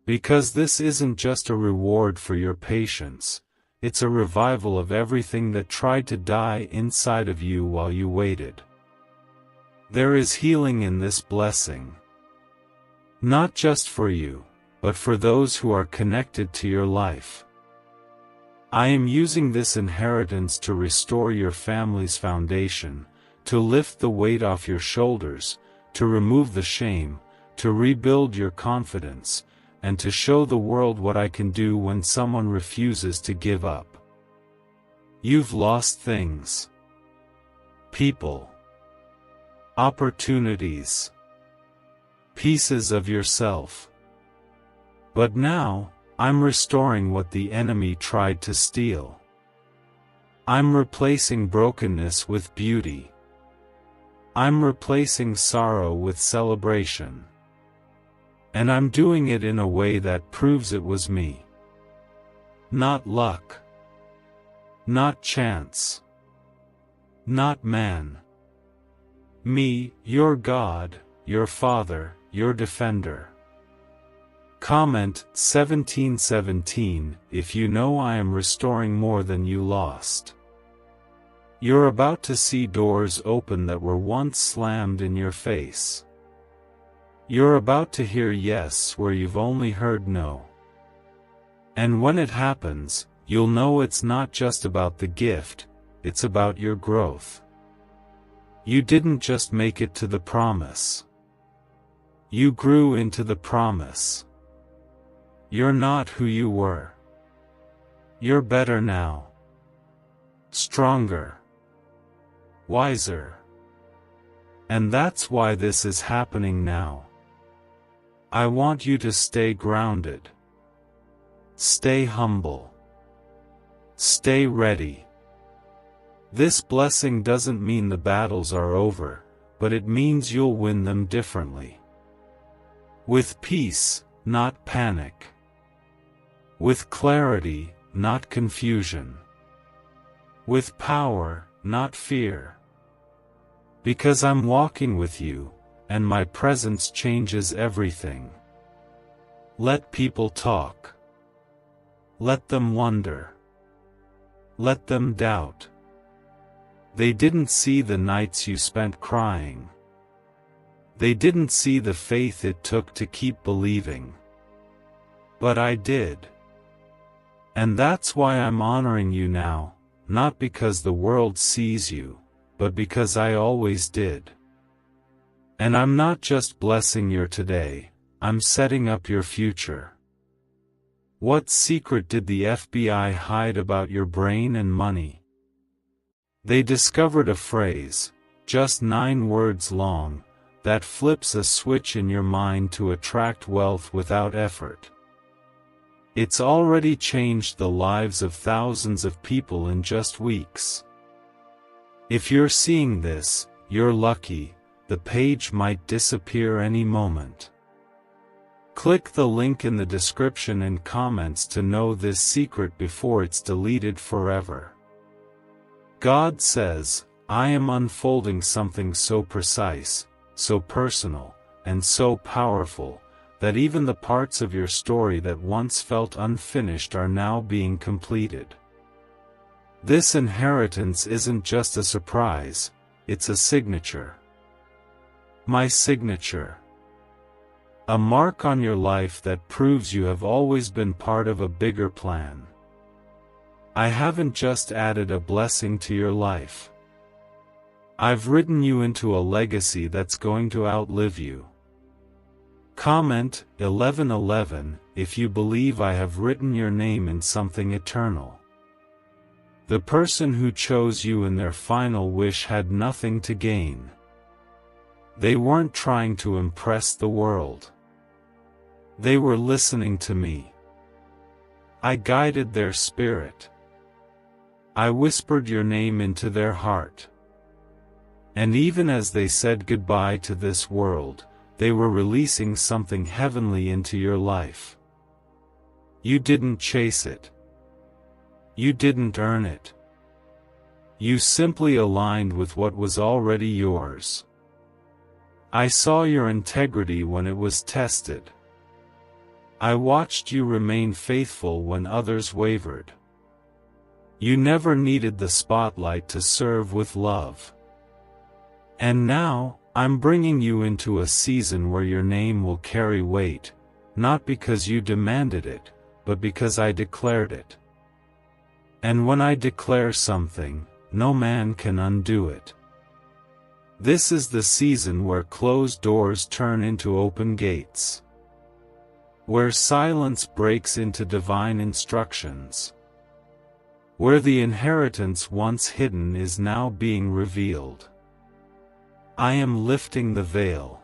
Because this isn't just a reward for your patience, it's a revival of everything that tried to die inside of you while you waited. There is healing in this blessing. Not just for you, but for those who are connected to your life. I am using this inheritance to restore your family's foundation, to lift the weight off your shoulders, to remove the shame, to rebuild your confidence, and to show the world what I can do when someone refuses to give up. You've lost things. People. Opportunities. Pieces of yourself. But now, I'm restoring what the enemy tried to steal. I'm replacing brokenness with beauty. I'm replacing sorrow with celebration. And I'm doing it in a way that proves it was me. Not luck. Not chance. Not man. Me, your God, your Father, your Defender. Comment 1717 if you know I am restoring more than you lost. You're about to see doors open that were once slammed in your face. You're about to hear yes where you've only heard no. And when it happens, you'll know it's not just about the gift, it's about your growth. You didn't just make it to the promise. You grew into the promise. You're not who you were. You're better now. Stronger. Wiser. And that's why this is happening now. I want you to stay grounded. Stay humble. Stay ready. This blessing doesn't mean the battles are over, but it means you'll win them differently. With peace, not panic. With clarity, not confusion. With power, not fear. Because I'm walking with you, and my presence changes everything. Let people talk. Let them wonder. Let them doubt. They didn't see the nights you spent crying. They didn't see the faith it took to keep believing. But I did. And that's why I'm honoring you now, not because the world sees you, but because I always did. And I'm not just blessing your today, I'm setting up your future. What secret did the FBI hide about your brain and money? They discovered a phrase, just 9 words long, that flips a switch in your mind to attract wealth without effort. It's already changed the lives of thousands of people in just weeks. If you're seeing this, you're lucky, the page might disappear any moment. Click the link in the description and comments to know this secret before it's deleted forever. God says, I am unfolding something so precise, so personal, and so powerful, that even the parts of your story that once felt unfinished are now being completed. This inheritance isn't just a surprise, it's a signature. My signature. A mark on your life that proves you have always been part of a bigger plan. I haven't just added a blessing to your life. I've written you into a legacy that's going to outlive you. Comment 1111 if you believe I have written your name in something eternal. The person who chose you in their final wish had nothing to gain. They weren't trying to impress the world. They were listening to me. I guided their spirit. I whispered your name into their heart. And even as they said goodbye to this world, they were releasing something heavenly into your life. You didn't chase it. You didn't earn it. You simply aligned with what was already yours. I saw your integrity when it was tested. I watched you remain faithful when others wavered. You never needed the spotlight to serve with love. And now, I'm bringing you into a season where your name will carry weight, not because you demanded it, but because I declared it. And when I declare something, no man can undo it. This is the season where closed doors turn into open gates. Where silence breaks into divine instructions. Where the inheritance once hidden is now being revealed. I am lifting the veil.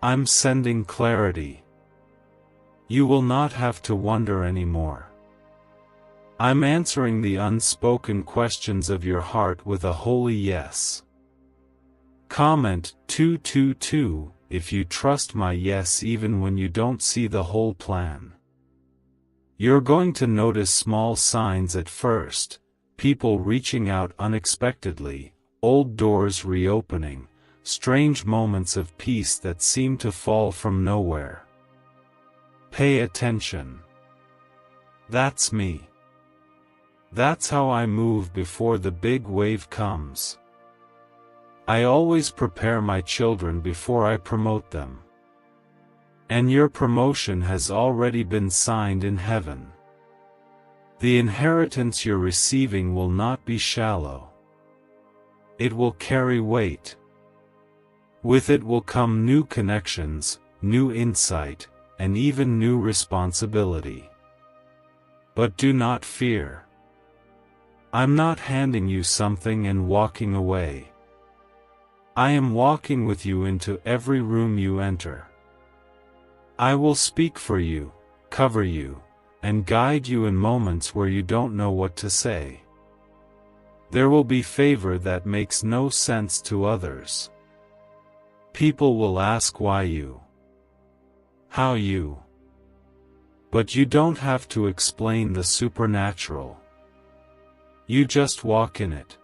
I'm sending clarity. You will not have to wonder anymore. I'm answering the unspoken questions of your heart with a holy yes. Comment 222 if you trust my yes even when you don't see the whole plan. You're going to notice small signs at first, people reaching out unexpectedly, old doors reopening, strange moments of peace that seem to fall from nowhere. Pay attention. That's me. That's how I move before the big wave comes. I always prepare my children before I promote them. And your promotion has already been signed in heaven. The inheritance you're receiving will not be shallow. It will carry weight. With it will come new connections, new insight, and even new responsibility. But do not fear. I'm not handing you something and walking away. I am walking with you into every room you enter. I will speak for you, cover you, and guide you in moments where you don't know what to say. There will be favor that makes no sense to others. People will ask why you, how you. But you don't have to explain the supernatural. You just walk in it.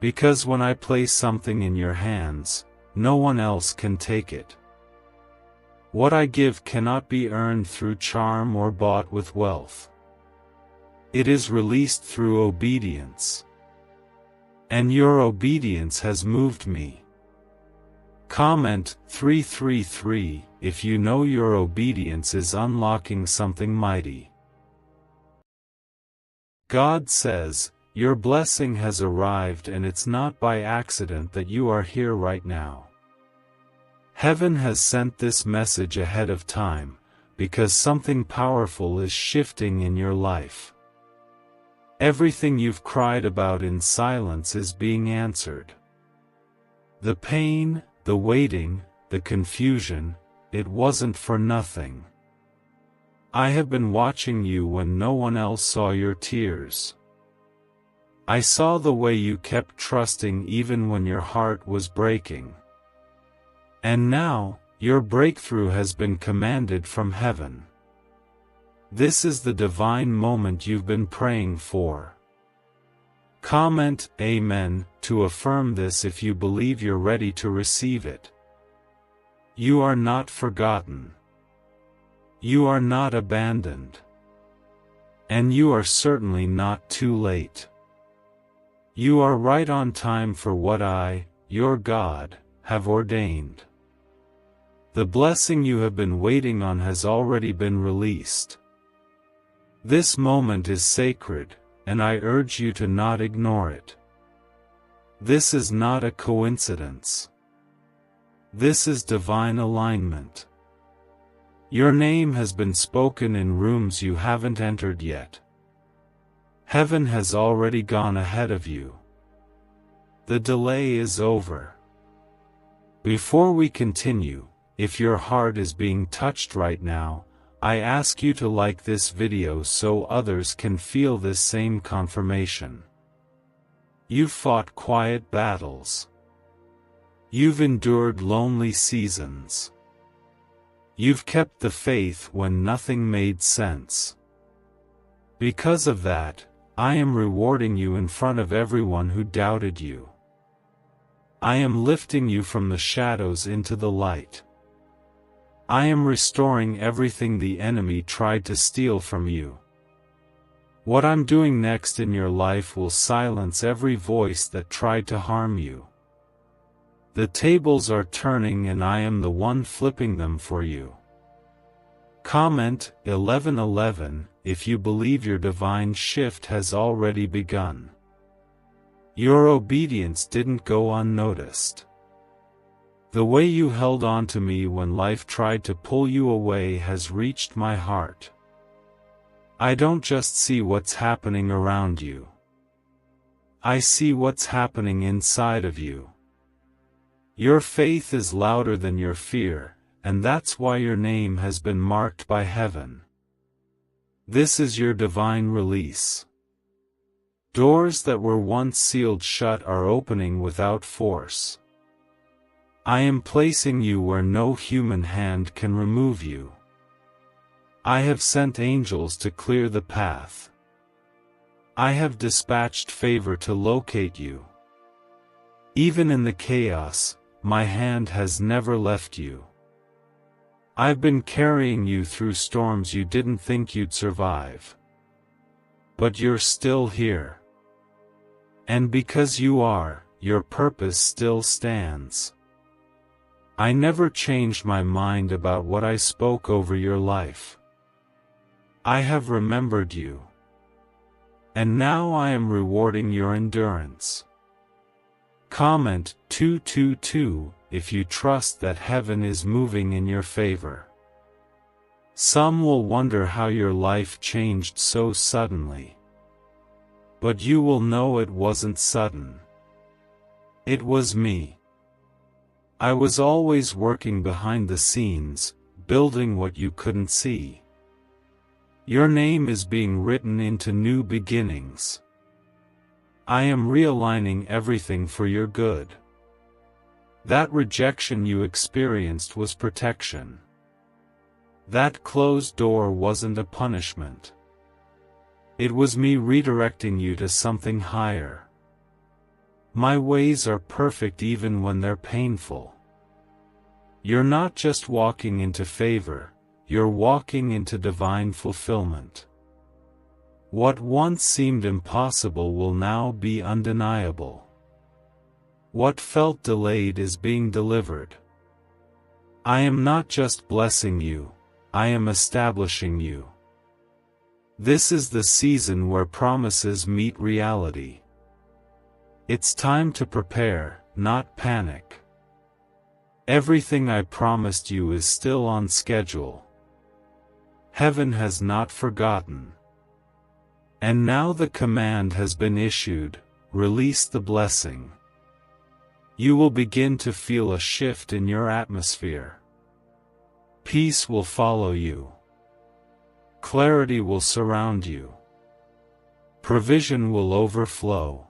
Because when I place something in your hands, no one else can take it. What I give cannot be earned through charm or bought with wealth. It is released through obedience. And your obedience has moved me. Comment 333 if you know your obedience is unlocking something mighty. God says, your blessing has arrived, and it's not by accident that you are here right now. Heaven has sent this message ahead of time, because something powerful is shifting in your life. Everything you've cried about in silence is being answered. The pain, the waiting, the confusion, it wasn't for nothing. I have been watching you when no one else saw your tears. I saw the way you kept trusting even when your heart was breaking. And now, your breakthrough has been commanded from heaven. This is the divine moment you've been praying for. Comment Amen to affirm this if you believe you're ready to receive it. You are not forgotten. You are not abandoned. And you are certainly not too late. You are right on time for what I, your God, have ordained. The blessing you have been waiting on has already been released. This moment is sacred, and I urge you to not ignore it. This is not a coincidence. This is divine alignment. Your name has been spoken in rooms you haven't entered yet. Heaven has already gone ahead of you. The delay is over. Before we continue, if your heart is being touched right now, I ask you to like this video so others can feel this same confirmation. You've fought quiet battles. You've endured lonely seasons. You've kept the faith when nothing made sense. Because of that, I am rewarding you in front of everyone who doubted you. I am lifting you from the shadows into the light. I am restoring everything the enemy tried to steal from you. What I'm doing next in your life will silence every voice that tried to harm you. The tables are turning, and I am the one flipping them for you. Comment 1111 if you believe your divine shift has already begun. Your obedience didn't go unnoticed. The way you held on to me when life tried to pull you away has reached my heart. I don't just see what's happening around you. I see what's happening inside of you. Your faith is louder than your fear, and that's why your name has been marked by heaven. This is your divine release. Doors that were once sealed shut are opening without force. I am placing you where no human hand can remove you. I have sent angels to clear the path. I have dispatched favor to locate you. Even in the chaos, my hand has never left you. I've been carrying you through storms you didn't think you'd survive. But you're still here. And because you are, your purpose still stands. I never changed my mind about what I spoke over your life. I have remembered you. And now I am rewarding your endurance. Comment 222 if you trust that heaven is moving in your favor. Some will wonder how your life changed so suddenly. But you will know it wasn't sudden. It was me. I was always working behind the scenes, building what you couldn't see. Your name is being written into new beginnings. I am realigning everything for your good. That rejection you experienced was protection. That closed door wasn't a punishment. It was me redirecting you to something higher. My ways are perfect even when they're painful. You're not just walking into favor, you're walking into divine fulfillment. What once seemed impossible will now be undeniable. What felt delayed is being delivered. I am not just blessing you, I am establishing you. This is the season where promises meet reality. It's time to prepare, not panic. Everything I promised you is still on schedule. Heaven has not forgotten. And now the command has been issued, release the blessing. You will begin to feel a shift in your atmosphere. Peace will follow you. Clarity will surround you. Provision will overflow.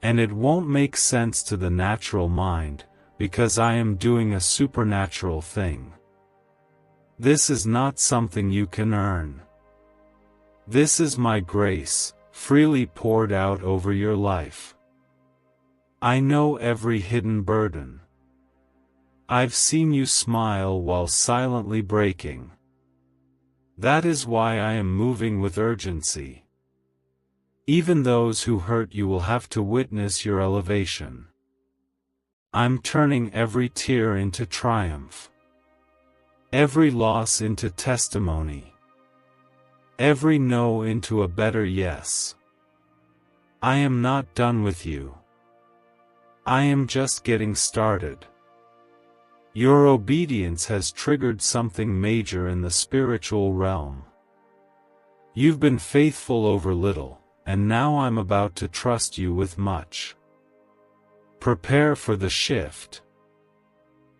And it won't make sense to the natural mind, because I am doing a supernatural thing. This is not something you can earn. This is my grace, freely poured out over your life. I know every hidden burden. I've seen you smile while silently breaking. That is why I am moving with urgency. Even those who hurt you will have to witness your elevation. I'm turning every tear into triumph. Every loss into testimony. Every no into a better yes. I am not done with you. I am just getting started. Your obedience has triggered something major in the spiritual realm. You've been faithful over little, and now I'm about to trust you with much. Prepare for the shift.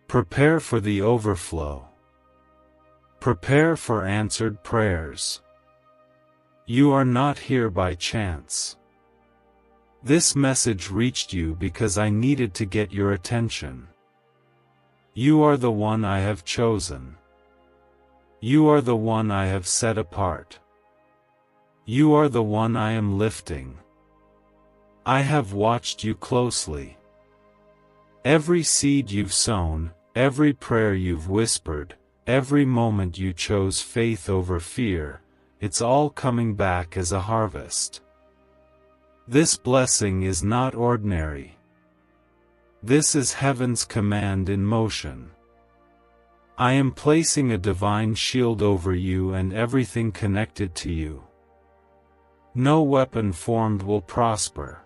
Prepare for the overflow. Prepare for answered prayers. You are not here by chance. This message reached you because I needed to get your attention. You are the one I have chosen. You are the one I have set apart. You are the one I am lifting. I have watched you closely. Every seed you've sown, every prayer you've whispered, every moment you chose faith over fear, it's all coming back as a harvest. This blessing is not ordinary. This is heaven's command in motion. I am placing a divine shield over you and everything connected to you. No weapon formed will prosper.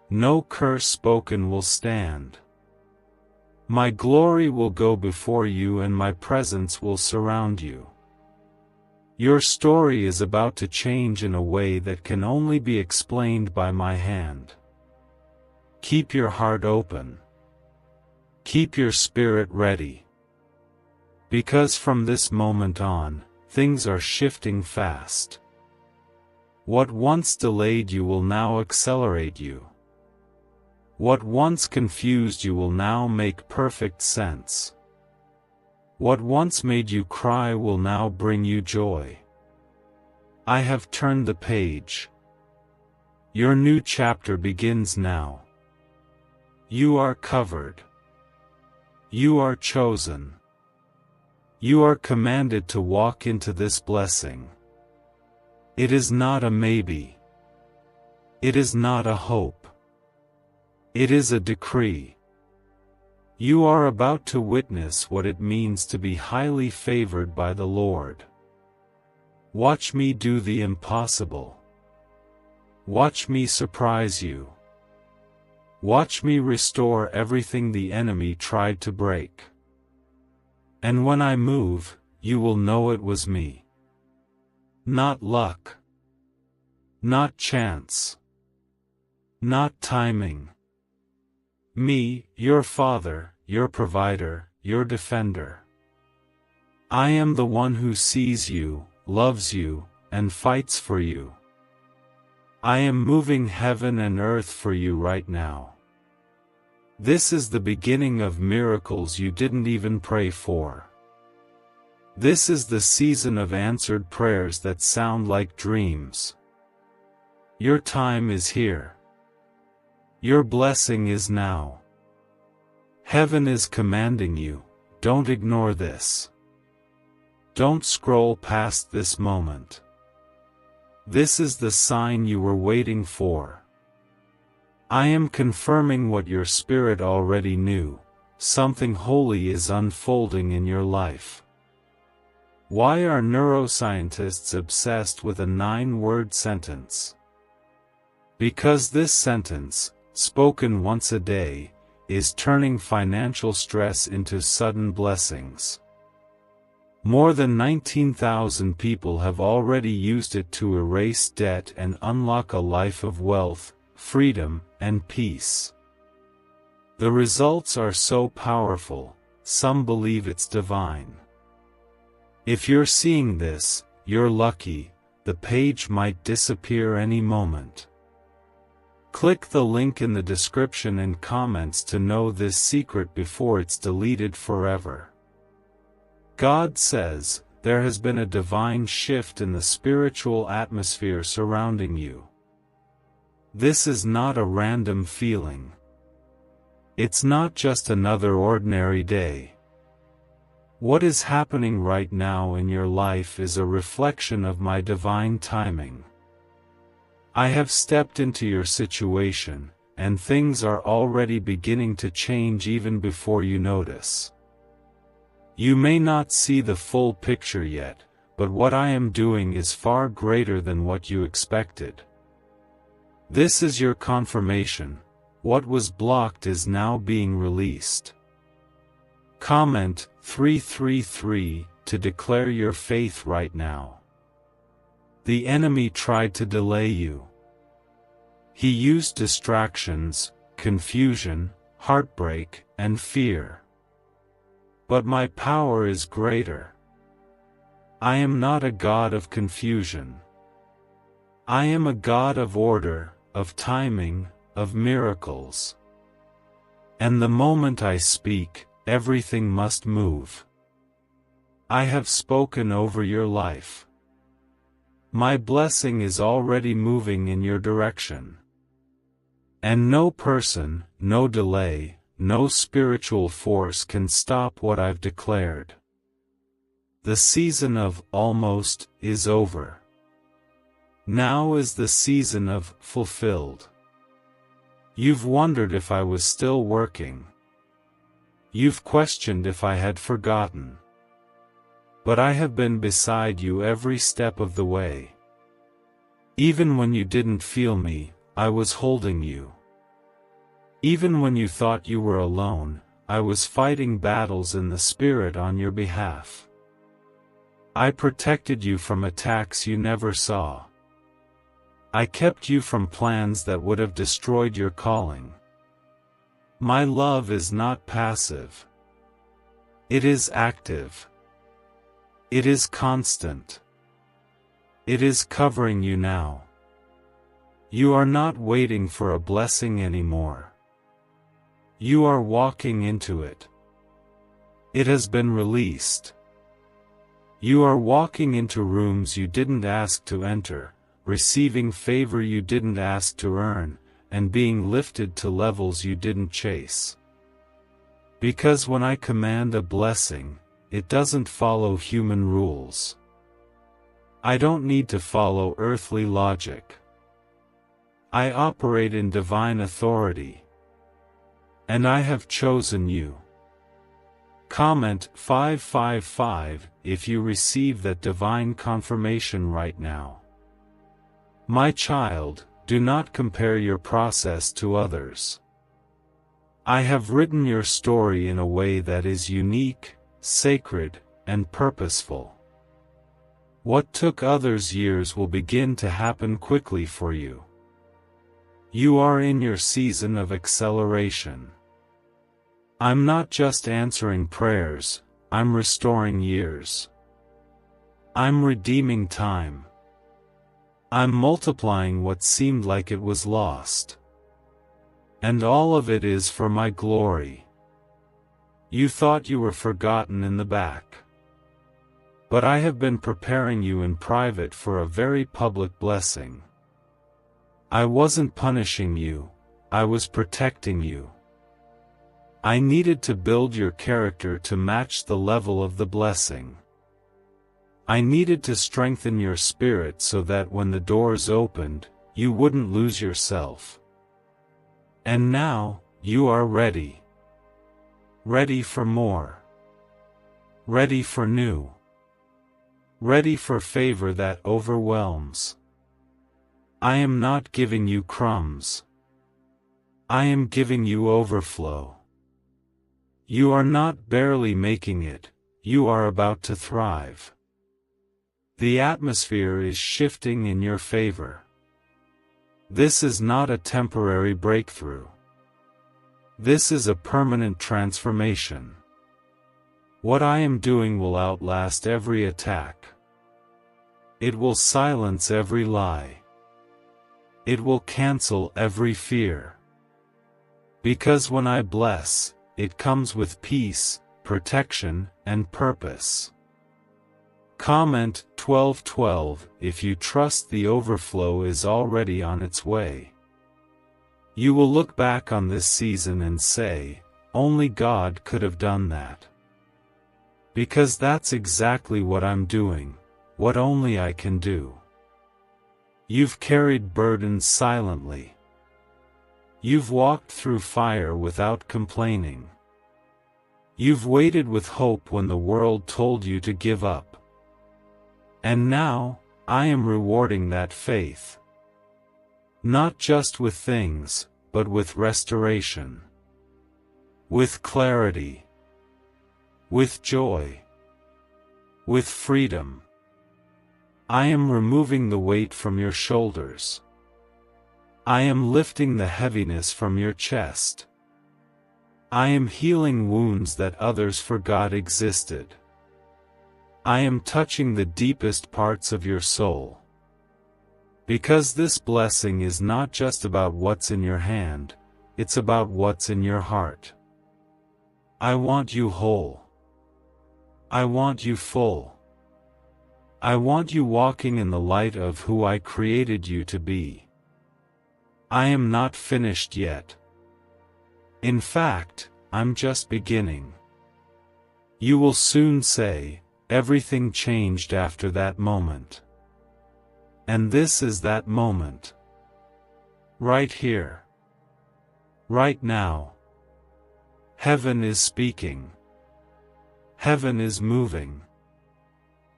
No curse spoken will stand. My glory will go before you and my presence will surround you. Your story is about to change in a way that can only be explained by my hand. Keep your heart open. Keep your spirit ready. Because from this moment on, things are shifting fast. What once delayed you will now accelerate you. What once confused you will now make perfect sense. What once made you cry will now bring you joy. I have turned the page. Your new chapter begins now. You are covered. You are chosen. You are commanded to walk into this blessing. It is not a maybe. It is not a hope. It is a decree. You are about to witness what it means to be highly favored by the Lord. Watch me do the impossible. Watch me surprise you. Watch me restore everything the enemy tried to break. And when I move, you will know it was me. Not luck. Not chance. Not timing. Me, your Father, your provider, your defender. I am the one who sees you, loves you, and fights for you. I am moving heaven and earth for you right now. This is the beginning of miracles you didn't even pray for. This is the season of answered prayers that sound like dreams. Your time is here. Your blessing is now. Heaven is commanding you, don't ignore this. Don't scroll past this moment. This is the sign you were waiting for. I am confirming what your spirit already knew. Something holy is unfolding in your life. Why are neuroscientists obsessed with a 9-word sentence? Because this sentence, spoken once a day, is turning financial stress into sudden blessings. More than 19,000 people have already used it to erase debt and unlock a life of wealth, freedom, and peace. The results are so powerful, some believe it's divine. If you're seeing this, you're lucky. The page might disappear any moment. Click the link in the description and comments to know this secret before it's deleted forever. God says, there has been a divine shift in the spiritual atmosphere surrounding you. This is not a random feeling. It's not just another ordinary day. What is happening right now in your life is a reflection of my divine timing. I have stepped into your situation, and things are already beginning to change even before you notice. You may not see the full picture yet, but what I am doing is far greater than what you expected. This is your confirmation. What was blocked is now being released. Comment 333 to declare your faith right now. The enemy tried to delay you. He used distractions, confusion, heartbreak, and fear. But my power is greater. I am not a God of confusion. I am a God of order, of timing, of miracles. And the moment I speak, everything must move. I have spoken over your life. My blessing is already moving in your direction. And no person, no delay, no spiritual force can stop what I've declared. The season of almost is over. Now is the season of fulfilled. You've wondered if I was still working. You've questioned if I had forgotten. But I have been beside you every step of the way. Even when you didn't feel me, I was holding you. Even when you thought you were alone, I was fighting battles in the spirit on your behalf. I protected you from attacks you never saw. I kept you from plans that would have destroyed your calling. My love is not passive. It is active. It is constant. It is covering you now. You are not waiting for a blessing anymore. You are walking into it. It has been released. You are walking into rooms you didn't ask to enter, receiving favor you didn't ask to earn, and being lifted to levels you didn't chase. Because when I command a blessing, it doesn't follow human rules. I don't need to follow earthly logic. I operate in divine authority. And I have chosen you. Comment 555 if you receive that divine confirmation right now. My child, do not compare your process to others. I have written your story in a way that is unique, sacred, and purposeful. What took others years will begin to happen quickly for you. You are in your season of acceleration. I'm not just answering prayers, I'm restoring years. I'm redeeming time. I'm multiplying what seemed like it was lost. And all of it is for my glory. You thought you were forgotten in the back. But I have been preparing you in private for a very public blessing. I wasn't punishing you, I was protecting you. I needed to build your character to match the level of the blessing. I needed to strengthen your spirit so that when the doors opened, you wouldn't lose yourself. And now, you are ready. Ready for more. Ready for new. Ready for favor that overwhelms. I am not giving you crumbs. I am giving you overflow. You are not barely making it, you are about to thrive. The atmosphere is shifting in your favor. This is not a temporary breakthrough. This is a permanent transformation. What I am doing will outlast every attack. It will silence every lie. It will cancel every fear. Because when I bless, it comes with peace, protection, and purpose. Comment 1212 if you trust the overflow is already on its way. You will look back on this season and say, only God could have done that. Because that's exactly what I'm doing, what only I can do. You've carried burdens silently. You've walked through fire without complaining. You've waited with hope when the world told you to give up. And now, I am rewarding that faith. Not just with things, but with restoration. With clarity. With joy. With freedom. I am removing the weight from your shoulders. I am lifting the heaviness from your chest. I am healing wounds that others forgot existed. I am touching the deepest parts of your soul. Because this blessing is not just about what's in your hand, it's about what's in your heart. I want you whole. I want you full. I want you walking in the light of who I created you to be. I am not finished yet. In fact, I'm just beginning. You will soon say, everything changed after that moment. And this is that moment. Right here. Right now. Heaven is speaking. Heaven is moving.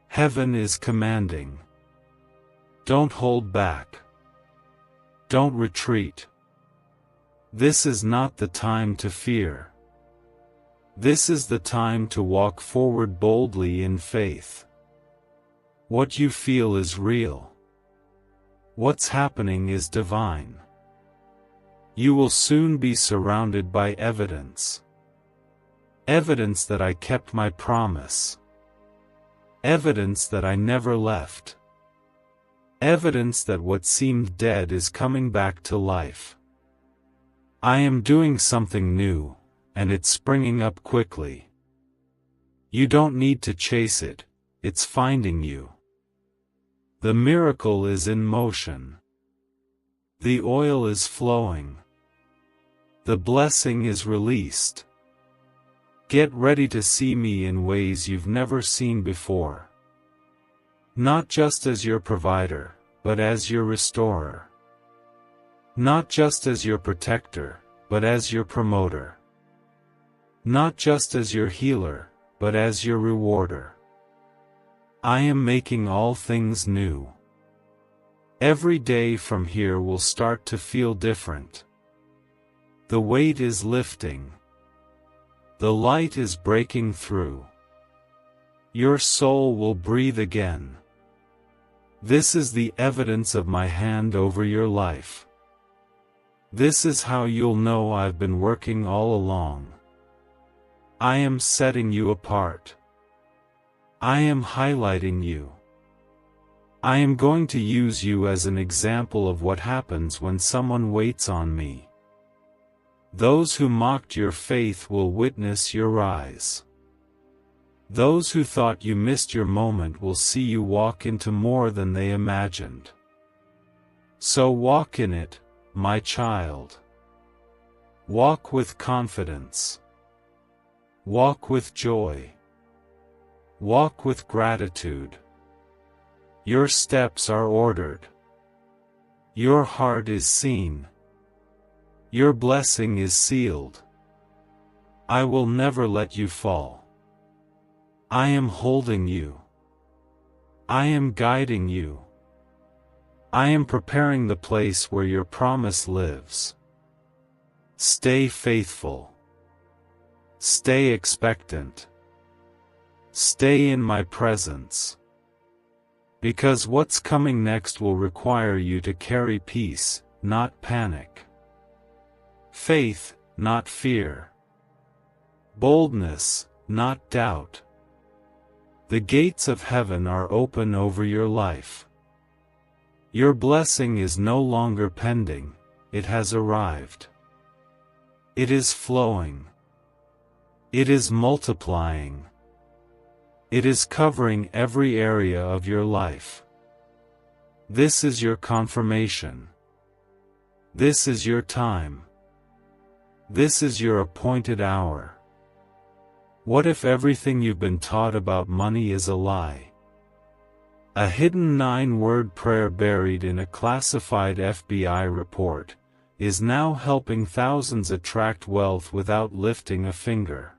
Heaven is commanding. Don't hold back. Don't retreat. This is not the time to fear. This is the time to walk forward boldly in faith. What you feel is real. What's happening is divine. You will soon be surrounded by evidence. Evidence that I kept my promise. Evidence that I never left. Evidence that what seemed dead is coming back to life. I am doing something new, and it's springing up quickly. You don't need to chase it, it's finding you. The miracle is in motion. The oil is flowing. The blessing is released. Get ready to see me in ways you've never seen before. Not just as your provider, but as your restorer. Not just as your protector, but as your promoter. Not just as your healer, but as your rewarder. I am making all things new. Every day from here will start to feel different. The weight is lifting. The light is breaking through. Your soul will breathe again. This is the evidence of my hand over your life. This is how you'll know I've been working all along. I am setting you apart. I am highlighting you. I am going to use you as an example of what happens when someone waits on me. Those who mocked your faith will witness your rise. Those who thought you missed your moment will see you walk into more than they imagined. So walk in it, my child. Walk with confidence. Walk with joy. Walk with gratitude. Your steps are ordered. Your heart is seen. Your blessing is sealed. I will never let you fall. I am holding you. I am guiding you. I am preparing the place where your promise lives. Stay faithful. Stay expectant. Stay in my presence. Because what's coming next will require you to carry peace, not panic. Faith, not fear. Boldness, not doubt. The gates of heaven are open over your life. Your blessing is no longer pending, it has arrived. It is flowing. It is multiplying. It is covering every area of your life. This is your confirmation. This is your time. This is your appointed hour. What if everything you've been taught about money is a lie? A hidden 9-word prayer buried in a classified FBI report is now helping thousands attract wealth without lifting a finger.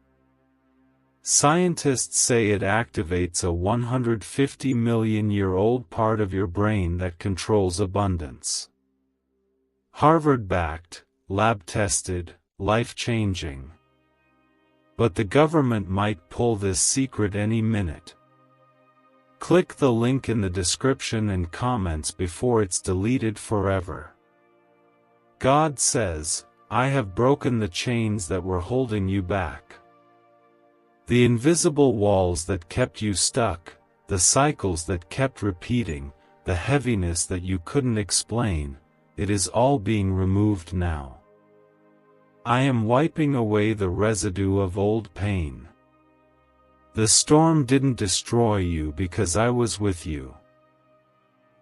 Scientists say it activates a 150-million-year-old part of your brain that controls abundance. Harvard-backed, lab-tested, life-changing. But the government might pull this secret any minute. Click the link in the description and comments before it's deleted forever. God says, I have broken the chains that were holding you back. The invisible walls that kept you stuck, the cycles that kept repeating, the heaviness that you couldn't explain, it is all being removed now. I am wiping away the residue of old pain. The storm didn't destroy you because I was with you.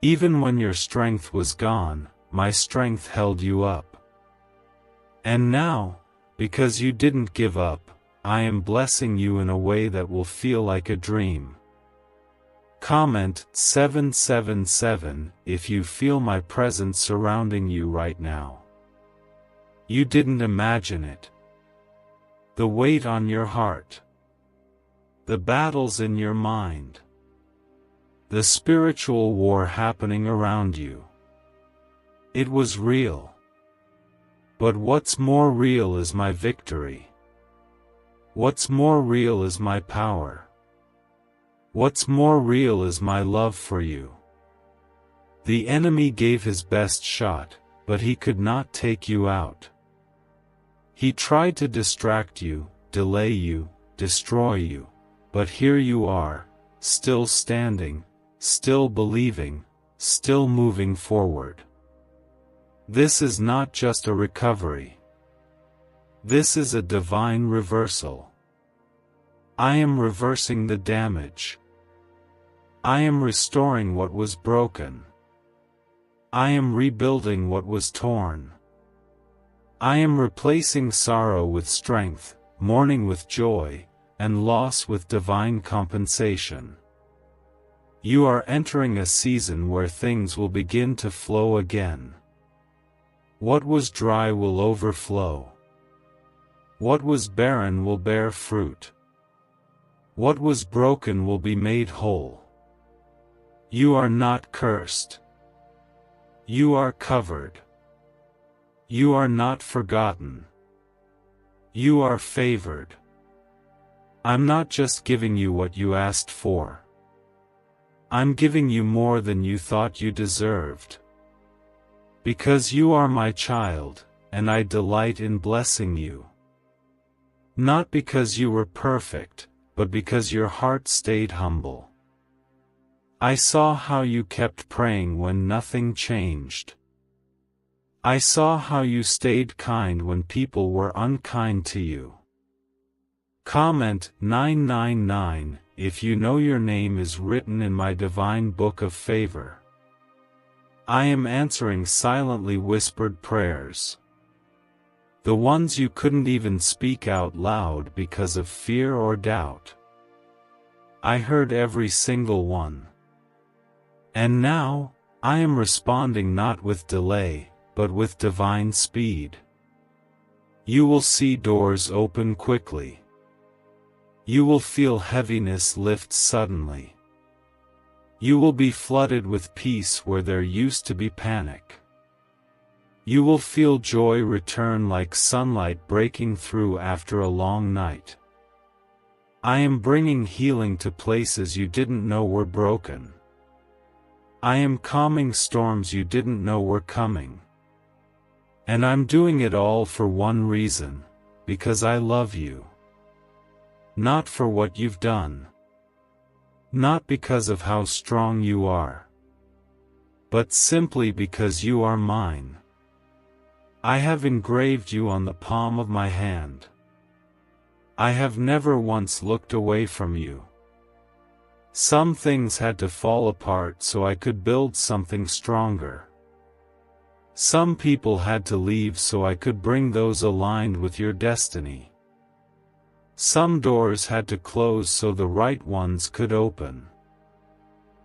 Even when your strength was gone, my strength held you up. And now, because you didn't give up, I am blessing you in a way that will feel like a dream. Comment 777 if you feel my presence surrounding you right now. You didn't imagine it. The weight on your heart. The battles in your mind. The spiritual war happening around you. It was real. But what's more real is my victory. What's more real is my power. What's more real is my love for you. The enemy gave his best shot, but he could not take you out. He tried to distract you, delay you, destroy you, but here you are, still standing, still believing, still moving forward. This is not just a recovery. This is a divine reversal. I am reversing the damage. I am restoring what was broken. I am rebuilding what was torn. I am replacing sorrow with strength, mourning with joy, and loss with divine compensation. You are entering a season where things will begin to flow again. What was dry will overflow. What was barren will bear fruit. What was broken will be made whole. You are not cursed. You are covered. You are not forgotten. You are favored. I'm not just giving you what you asked for. I'm giving you more than you thought you deserved. Because you are my child, and I delight in blessing you. Not because you were perfect, but because your heart stayed humble. I saw how you kept praying when nothing changed. I saw how you stayed kind when people were unkind to you. Comment 999 if you know your name is written in my divine book of favor. I am answering silently whispered prayers. The ones you couldn't even speak out loud because of fear or doubt. I heard every single one. And now, I am responding not with delay, but with divine speed. You will see doors open quickly. You will feel heaviness lift suddenly. You will be flooded with peace where there used to be panic. You will feel joy return like sunlight breaking through after a long night. I am bringing healing to places you didn't know were broken. I am calming storms you didn't know were coming. And I'm doing it all for one reason, because I love you. Not for what you've done. Not because of how strong you are. But simply because you are mine. I have engraved you on the palm of my hand. I have never once looked away from you. Some things had to fall apart so I could build something stronger. Some people had to leave so I could bring those aligned with your destiny. Some doors had to close so the right ones could open.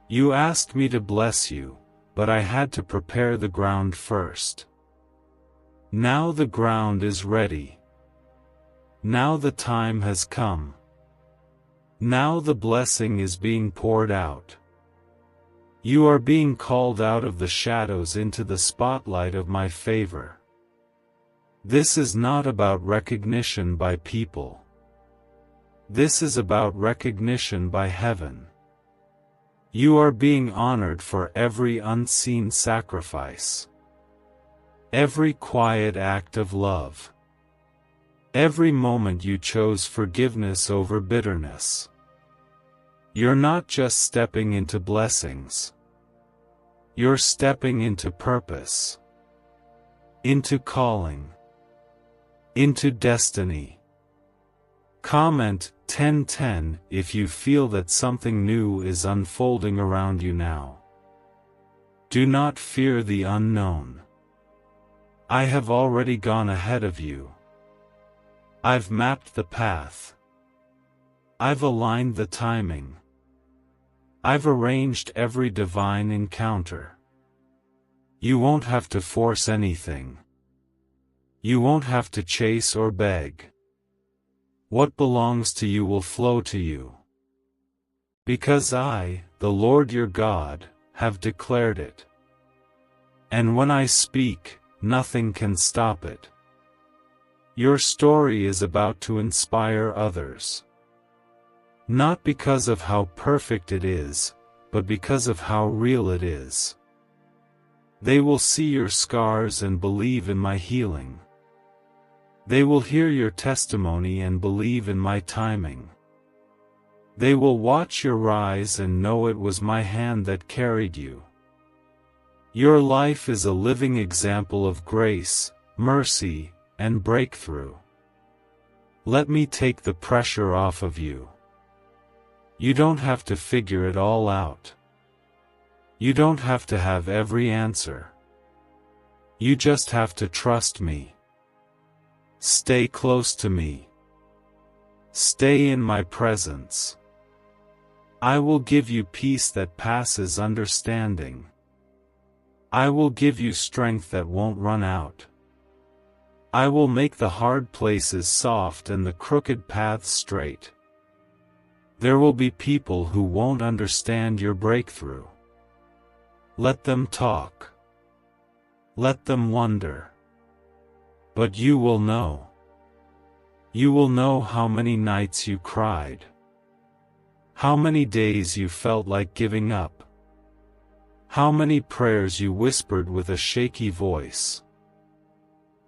You asked me to bless you, but I had to prepare the ground first. Now the ground is ready. Now the time has come. Now the blessing is being poured out. You are being called out of the shadows into the spotlight of my favor. This is not about recognition by people. This is about recognition by heaven. You are being honored for every unseen sacrifice. Every quiet act of love. Every moment you chose forgiveness over bitterness. You're not just stepping into blessings. You're stepping into purpose. Into calling. Into destiny. Comment 1010 if you feel that something new is unfolding around you now. Do not fear the unknown. I have already gone ahead of you. I've mapped the path. I've aligned the timing. I've arranged every divine encounter. You won't have to force anything. You won't have to chase or beg. What belongs to you will flow to you. Because I, the Lord your God, have declared it. And when I speak, nothing can stop it. Your story is about to inspire others. Not because of how perfect it is, but because of how real it is. They will see your scars and believe in my healing. They will hear your testimony and believe in my timing. They will watch your rise and know it was my hand that carried you. Your life is a living example of grace, mercy, and breakthrough. Let me take the pressure off of you. You don't have to figure it all out. You don't have to have every answer. You just have to trust me. Stay close to me. Stay in my presence. I will give you peace that passes understanding. I will give you strength that won't run out. I will make the hard places soft and the crooked paths straight. There will be people who won't understand your breakthrough. Let them talk. Let them wonder. But you will know. You will know how many nights you cried. How many days you felt like giving up. How many prayers you whispered with a shaky voice.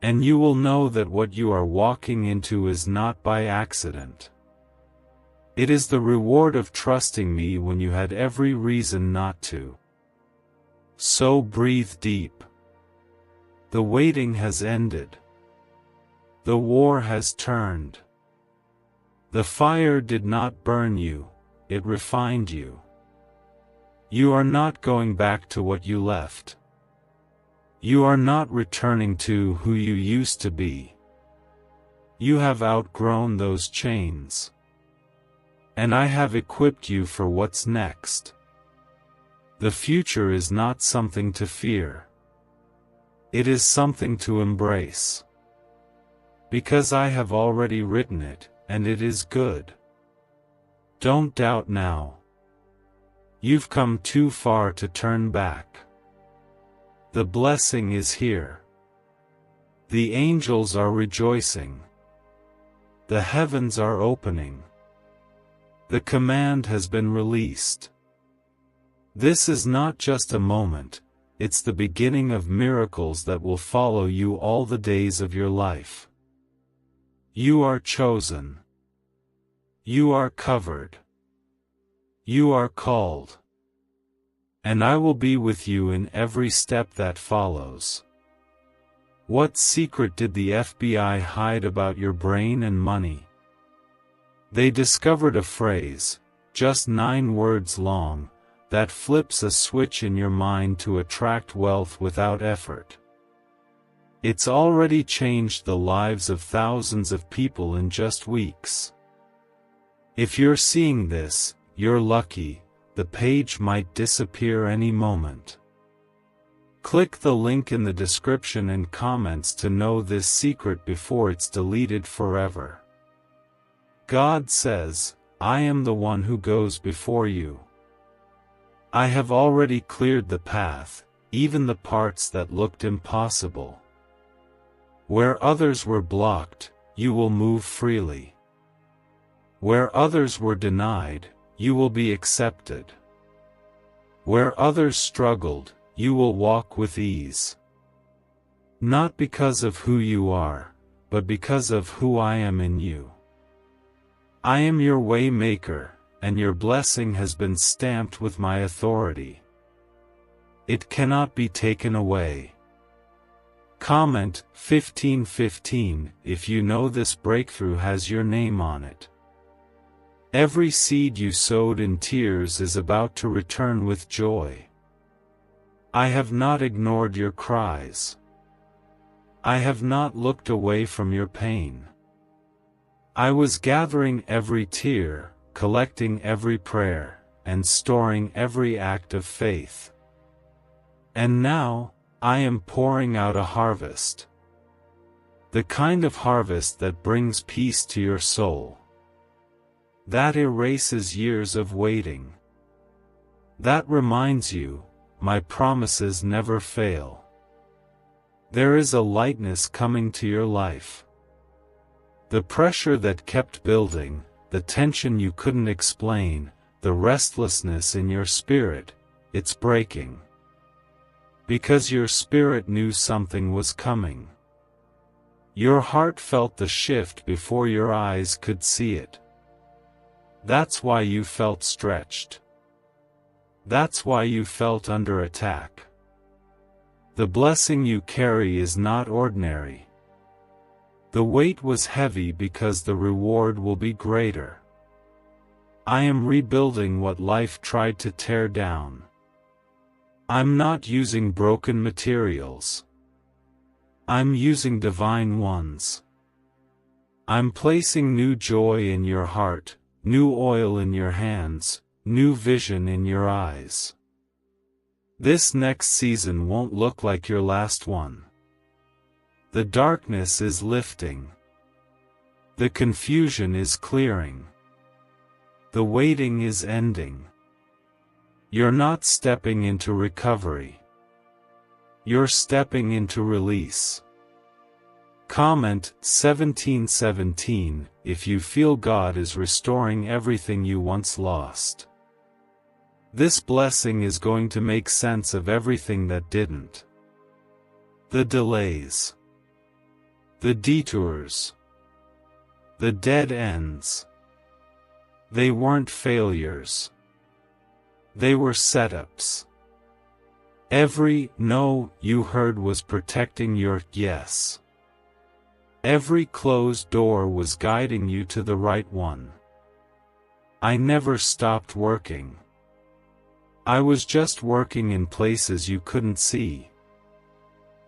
And you will know that what you are walking into is not by accident. It is the reward of trusting me when you had every reason not to. So breathe deep. The waiting has ended. The war has turned. The fire did not burn you, it refined you. You are not going back to what you left. You are not returning to who you used to be. You have outgrown those chains. And I have equipped you for what's next. The future is not something to fear. It is something to embrace. Because I have already written it, and it is good. Don't doubt now. You've come too far to turn back. The blessing is here. The angels are rejoicing. The heavens are opening. The command has been released. This is not just a moment, it's the beginning of miracles that will follow you all the days of your life. You are chosen. You are covered. You are called. And I will be with you in every step that follows. What secret did the FBI hide about your brain and money? They discovered a phrase, just 9 words long, that flips a switch in your mind to attract wealth without effort. It's already changed the lives of thousands of people in just weeks. If you're seeing this, you're lucky. The page might disappear any moment. Click the link in the description and comments to know this secret before it's deleted forever. God says, I am the one who goes before you. I have already cleared the path, even the parts that looked impossible. Where others were blocked, you will move freely. Where others were denied, you will be accepted. Where others struggled, you will walk with ease. Not because of who you are, but because of who I am in you. I am your way maker, and your blessing has been stamped with my authority. It cannot be taken away. Comment 1515 if you know this breakthrough has your name on it. Every seed you sowed in tears is about to return with joy. I have not ignored your cries. I have not looked away from your pain. I was gathering every tear, collecting every prayer, and storing every act of faith. And now, I am pouring out a harvest. The kind of harvest that brings peace to your soul. That erases years of waiting. That reminds you, my promises never fail. There is a lightness coming to your life. The pressure that kept building, the tension you couldn't explain, the restlessness in your spirit, it's breaking. Because your spirit knew something was coming. Your heart felt the shift before your eyes could see it. That's why you felt stretched. That's why you felt under attack. The blessing you carry is not ordinary. The weight was heavy because the reward will be greater. I am rebuilding what life tried to tear down. I'm not using broken materials. I'm using divine ones. I'm placing new joy in your heart, new oil in your hands, new vision in your eyes. This next season won't look like your last one. The darkness is lifting. The confusion is clearing. The waiting is ending. You're not stepping into recovery. You're stepping into release. Comment 1717 if you feel God is restoring everything you once lost. This blessing is going to make sense of everything that didn't. The delays. The detours. The dead ends. They weren't failures. They were setups. Every no you heard was protecting your yes. Every closed door was guiding you to the right one. I never stopped working. I was just working in places you couldn't see.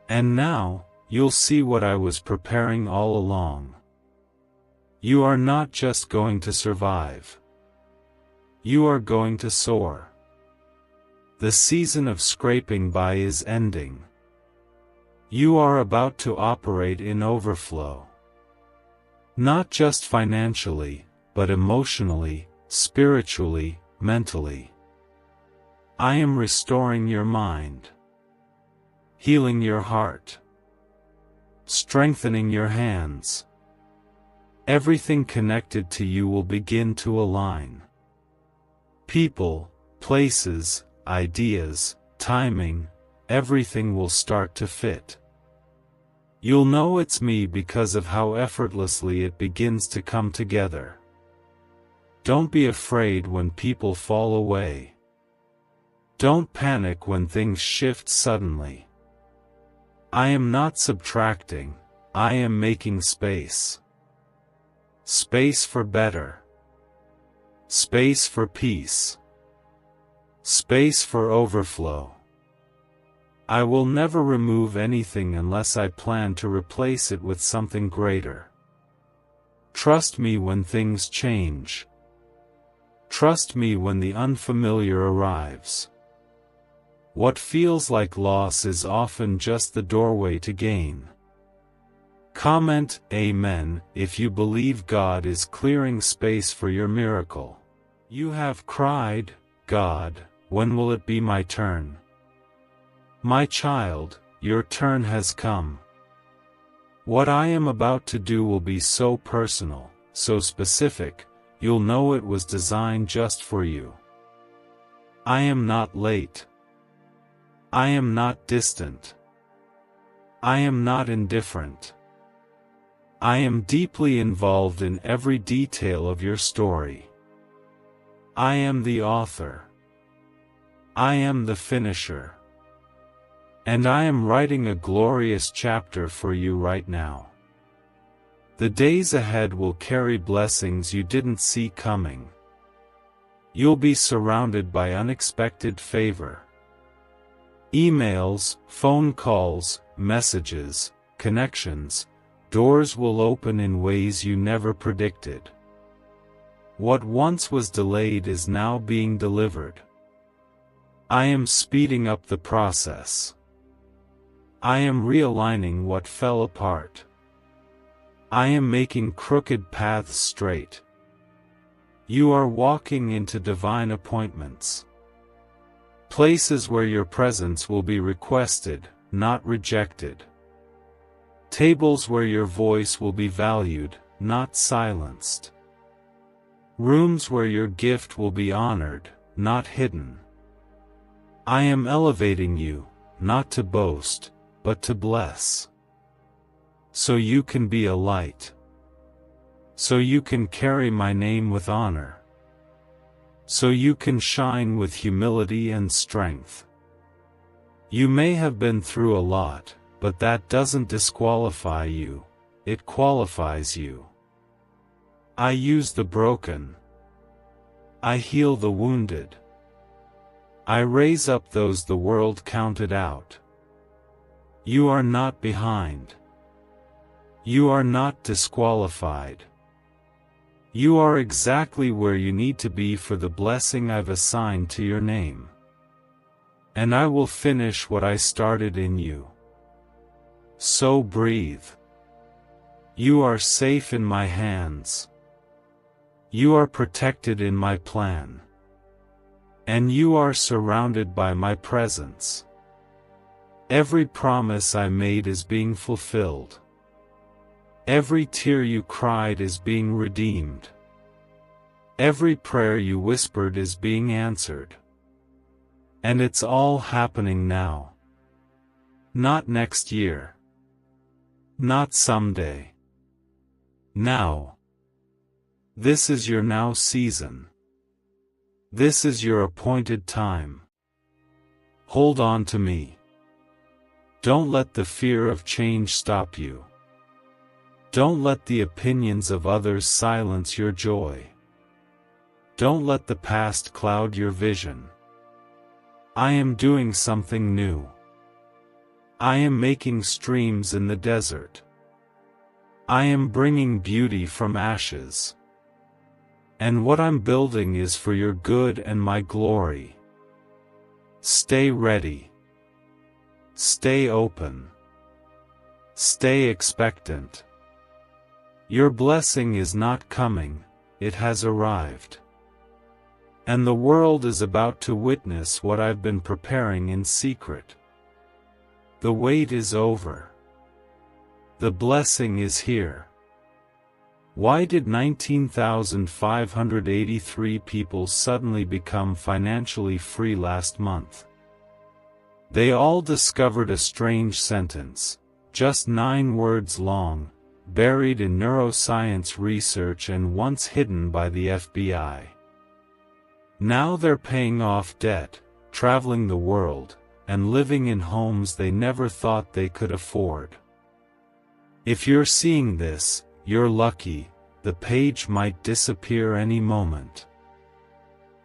And now, you'll see what I was preparing all along. You are not just going to survive. You are going to soar. The season of scraping by is ending. You are about to operate in overflow. Not just financially, but emotionally, spiritually, mentally. I am restoring your mind, healing your heart, strengthening your hands. Everything connected to you will begin to align. People, places, ideas, timing, everything will start to fit. You'll know it's me because of how effortlessly it begins to come together. Don't be afraid when people fall away. Don't panic when things shift suddenly. I am not subtracting, I am making space. Space for better. Space for peace. Space for overflow. I will never remove anything unless I plan to replace it with something greater. Trust me when things change. Trust me when the unfamiliar arrives. What feels like loss is often just the doorway to gain. Comment Amen if you believe God is clearing space for your miracle. You have cried, God, when will it be my turn? My child, your turn has come. What I am about to do will be so personal, so specific, you'll know it was designed just for you. I am not late. I am not distant. I am not indifferent. I am deeply involved in every detail of your story. I am the author. I am the finisher. And I am writing a glorious chapter for you right now. The days ahead will carry blessings you didn't see coming. You'll be surrounded by unexpected favor. Emails, phone calls, messages, connections, doors will open in ways you never predicted. What once was delayed is now being delivered. I am speeding up the process. I am realigning what fell apart. I am making crooked paths straight. You are walking into divine appointments. Places where your presence will be requested, not rejected. Tables where your voice will be valued, not silenced. Rooms where your gift will be honored, not hidden. I am elevating you, not to boast, but to bless. So you can be a light. So you can carry my name with honor. So you can shine with humility and strength. You may have been through a lot, but that doesn't disqualify you, it qualifies you. I use the broken. I heal the wounded. I raise up those the world counted out. You are not behind. You are not disqualified. You are exactly where you need to be for the blessing I've assigned to your name. And I will finish what I started in you. So breathe. You are safe in my hands. You are protected in my plan. And you are surrounded by my presence. Every promise I made is being fulfilled. Every tear you cried is being redeemed. Every prayer you whispered is being answered. And it's all happening now. Not next year. Not someday. Now. This is your now season. This is your appointed time. Hold on to me. Don't let the fear of change stop you. Don't let the opinions of others silence your joy. Don't let the past cloud your vision. I am doing something new. I am making streams in the desert. I am bringing beauty from ashes. And what I'm building is for your good and my glory. Stay ready. Stay open. Stay expectant. Your blessing is not coming, it has arrived. And the world is about to witness what I've been preparing in secret. The wait is over. The blessing is here. Why did 19,583 people suddenly become financially free last month? They all discovered a strange sentence, just 9 words long, buried in neuroscience research and once hidden by the FBI. Now they're paying off debt, traveling the world, and living in homes they never thought they could afford. If you're seeing this, you're lucky. The page might disappear any moment.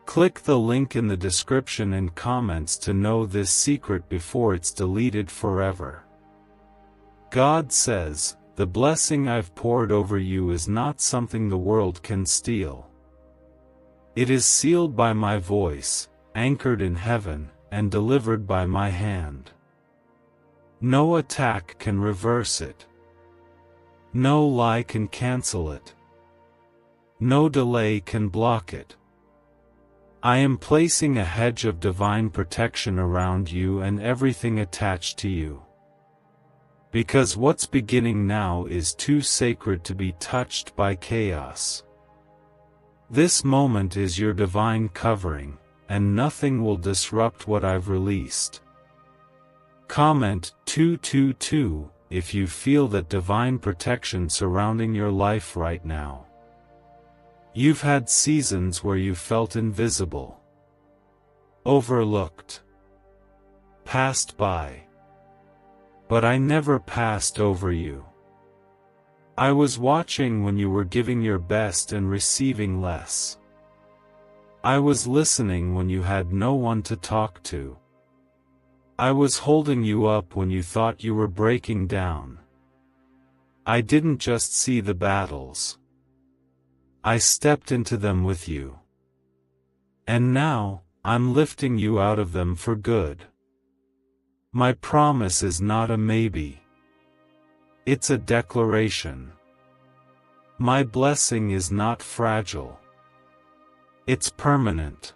Click the link in the description and comments to know this secret before it's deleted forever. God says, the blessing I've poured over you is not something the world can steal. It is sealed by my voice, anchored in heaven, and delivered by my hand. No attack can reverse it. No lie can cancel it. No delay can block it. I am placing a hedge of divine protection around you and everything attached to you. Because what's beginning now is too sacred to be touched by chaos. This moment is your divine covering, and nothing will disrupt what I've released. Comment 222 if you feel that divine protection surrounding your life right now. You've had seasons where you felt invisible, overlooked, passed by. But I never passed over you. I was watching when you were giving your best and receiving less. I was listening when you had no one to talk to. I was holding you up when you thought you were breaking down. I didn't just see the battles. I stepped into them with you. And now, I'm lifting you out of them for good. My promise is not a maybe. It's a declaration. My blessing is not fragile. It's permanent.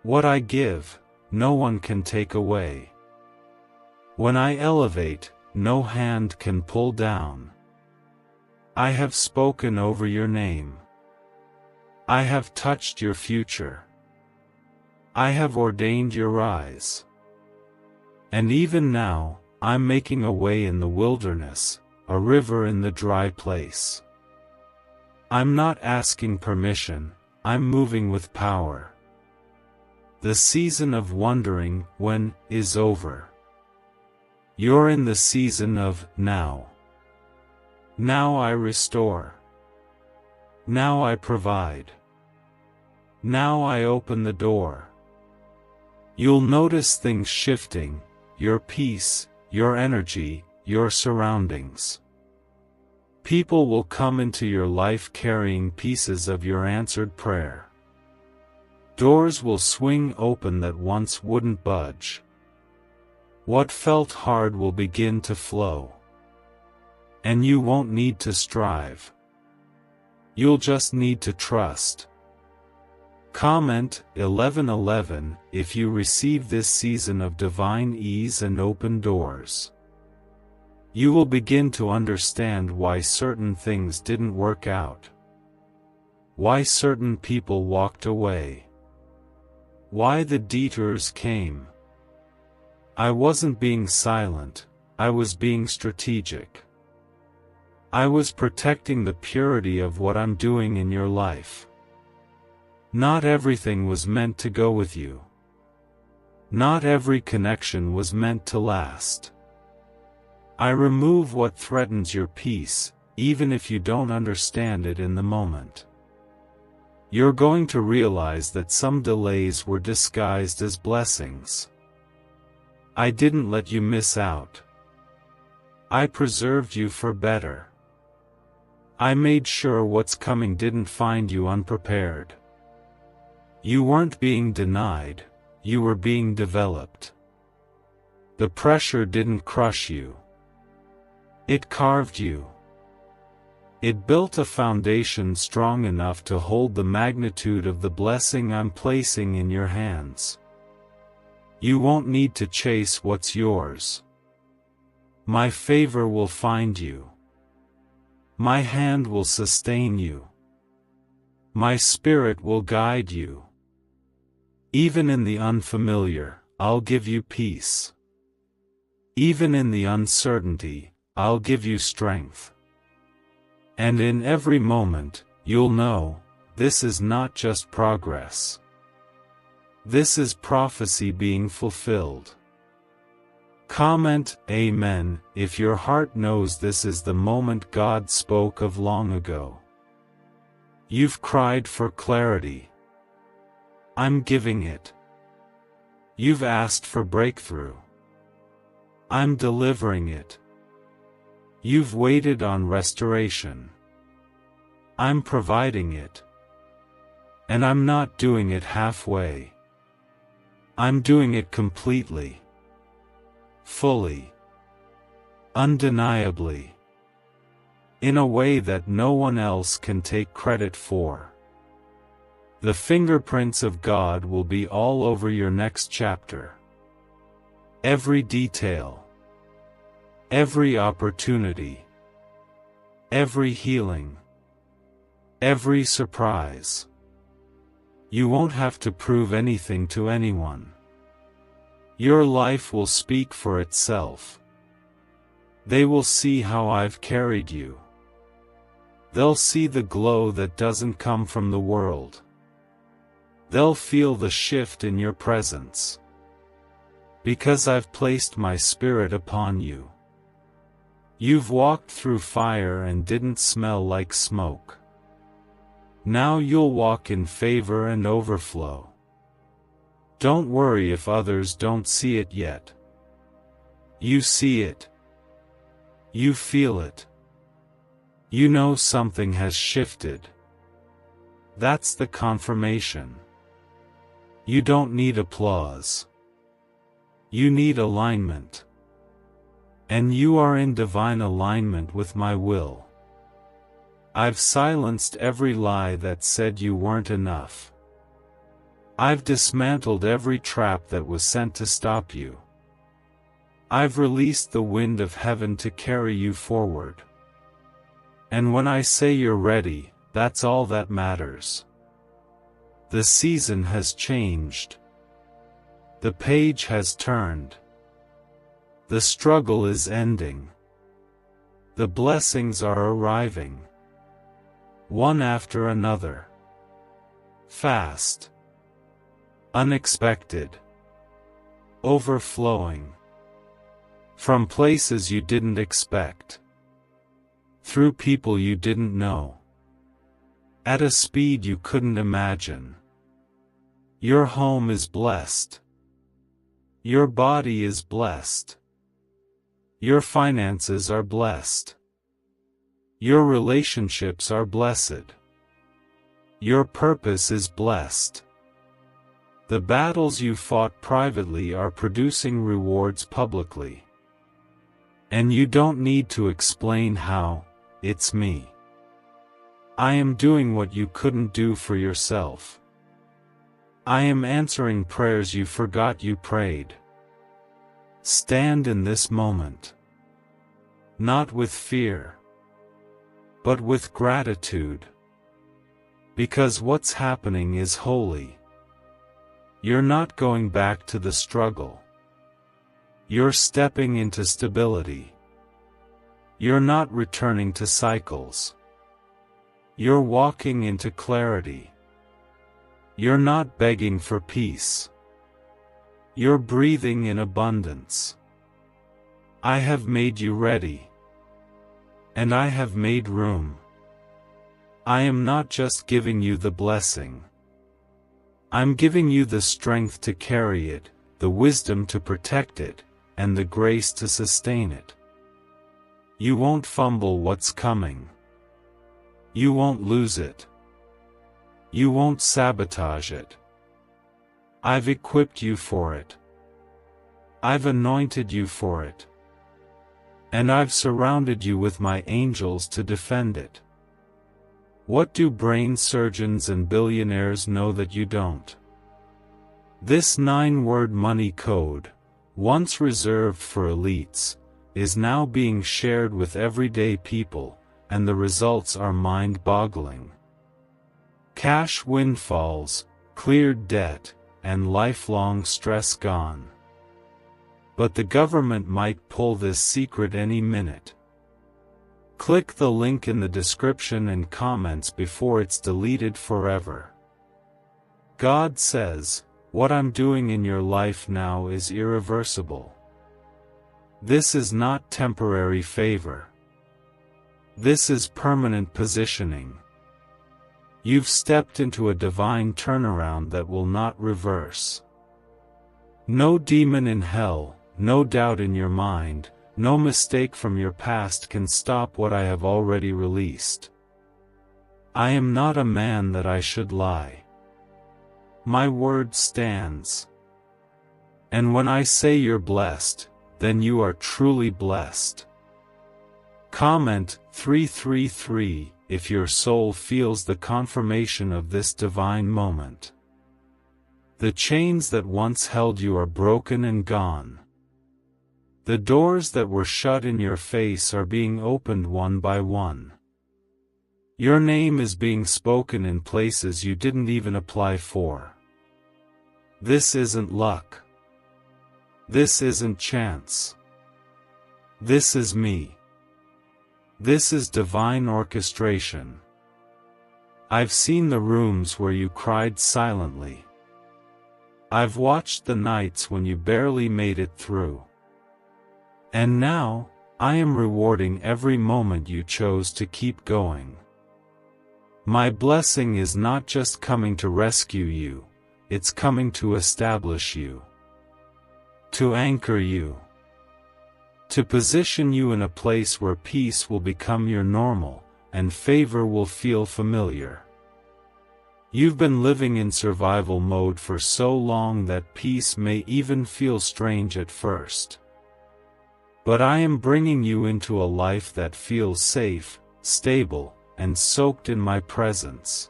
What I give, no one can take away. When I elevate, no hand can pull down. I have spoken over your name. I have touched your future. I have ordained your rise. And even now, I'm making a way in the wilderness, a river in the dry place. I'm not asking permission, I'm moving with power. The season of wondering when is over. You're in the season of now. Now I restore. Now I provide. Now I open the door. You'll notice things shifting, your peace, your energy, your surroundings. People will come into your life carrying pieces of your answered prayer. Doors will swing open that once wouldn't budge. What felt hard will begin to flow. And you won't need to strive. You'll just need to trust. Comment 1111 if you receive this season of divine ease and open doors. You will begin to understand why certain things didn't work out. Why certain people walked away. Why the detours came. I wasn't being silent, I was being strategic. I was protecting the purity of what I'm doing in your life. Not everything was meant to go with you. Not every connection was meant to last. I remove what threatens your peace, even if you don't understand it in the moment. You're going to realize that some delays were disguised as blessings. I didn't let you miss out. I preserved you for better. I made sure what's coming didn't find you unprepared. You weren't being denied, you were being developed. The pressure didn't crush you. It carved you. It built a foundation strong enough to hold the magnitude of the blessing I'm placing in your hands. You won't need to chase what's yours. My favor will find you. My hand will sustain you. My spirit will guide you. Even in the unfamiliar, I'll give you peace. Even in the uncertainty, I'll give you strength. And in every moment, you'll know, this is not just progress. This is prophecy being fulfilled. Comment Amen if your heart knows this is the moment God spoke of long ago. You've cried for clarity. I'm giving it. You've asked for breakthrough. I'm delivering it. You've waited on restoration. I'm providing it. And I'm not doing it halfway. I'm doing it completely. Fully. Undeniably. In a way that no one else can take credit for. The fingerprints of God will be all over your next chapter. Every detail. Every opportunity. Every healing. Every surprise. You won't have to prove anything to anyone. Your life will speak for itself. They will see how I've carried you. They'll see the glow that doesn't come from the world. They'll feel the shift in your presence. Because I've placed my spirit upon you. You've walked through fire and didn't smell like smoke. Now you'll walk in favor and overflow. Don't worry if others don't see it yet. You see it. You feel it. You know something has shifted. That's the confirmation. You don't need applause. You need alignment. And you are in divine alignment with my will. I've silenced every lie that said you weren't enough. I've dismantled every trap that was sent to stop you. I've released the wind of heaven to carry you forward. And when I say you're ready, that's all that matters. The season has changed. The page has turned. The struggle is ending. The blessings are arriving. One after another. Fast. Unexpected. Overflowing. From places you didn't expect. Through people you didn't know. At a speed you couldn't imagine. Your home is blessed. Your body is blessed. Your finances are blessed. Your relationships are blessed. Your purpose is blessed. The battles you fought privately are producing rewards publicly. And you don't need to explain how. It's me. I am doing what you couldn't do for yourself. I am answering prayers you forgot you prayed. Stand in this moment. Not with fear, but with gratitude. Because what's happening is holy. You're not going back to the struggle. You're stepping into stability. You're not returning to cycles. You're walking into clarity. You're not begging for peace. You're breathing in abundance. I have made you ready. And I have made room. I am not just giving you the blessing. I'm giving you the strength to carry it, the wisdom to protect it, and the grace to sustain it. You won't fumble what's coming. You won't lose it. You won't sabotage it. I've equipped you for it. I've anointed you for it. And I've surrounded you with my angels to defend it. What do brain surgeons and billionaires know that you don't? This 9-word money code, once reserved for elites, is now being shared with everyday people, and the results are mind-boggling. Cash windfalls, cleared debt, and lifelong stress gone. But the government might pull this secret any minute. Click the link in the description and comments before it's deleted forever. God says, what I'm doing in your life now is irreversible. This is not temporary favor. This is permanent positioning. You've stepped into a divine turnaround that will not reverse. No demon in hell, no doubt in your mind, no mistake from your past can stop what I have already released. I am not a man that I should lie. My word stands. And when I say you're blessed, then you are truly blessed. Comment 333 if your soul feels the confirmation of this divine moment. The chains that once held you are broken and gone. The doors that were shut in your face are being opened one by one. Your name is being spoken in places you didn't even apply for. This isn't luck. This isn't chance. This is me. This is divine orchestration. I've seen the rooms where you cried silently. I've watched the nights when you barely made it through. And now, I am rewarding every moment you chose to keep going. My blessing is not just coming to rescue you, it's coming to establish you. To anchor you. To position you in a place where peace will become your normal, and favor will feel familiar. You've been living in survival mode for so long that peace may even feel strange at first. But I am bringing you into a life that feels safe, stable, and soaked in my presence.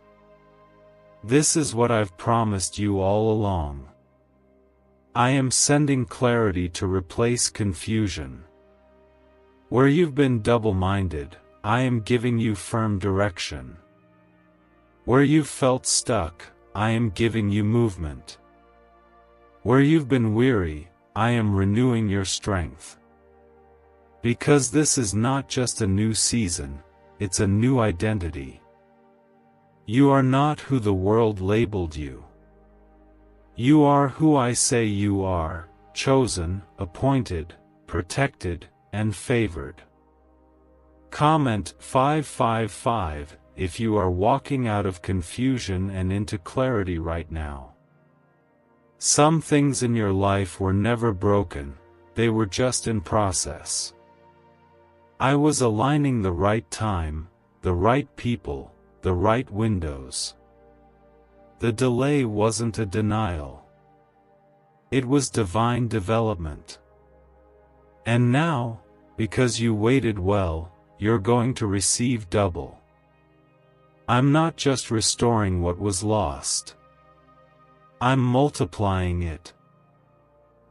This is what I've promised you all along. I am sending clarity to replace confusion. Where you've been double-minded, I am giving you firm direction. Where you've felt stuck, I am giving you movement. Where you've been weary, I am renewing your strength. Because this is not just a new season, it's a new identity. You are not who the world labeled you. You are who I say you are, chosen, appointed, protected, and favored. Comment 555 if you are walking out of confusion and into clarity right now. Some things in your life were never broken, they were just in process. I was aligning the right time, the right people, the right windows. The delay wasn't a denial. It was divine development. And now, because you waited well, you're going to receive double. I'm not just restoring what was lost. I'm multiplying it.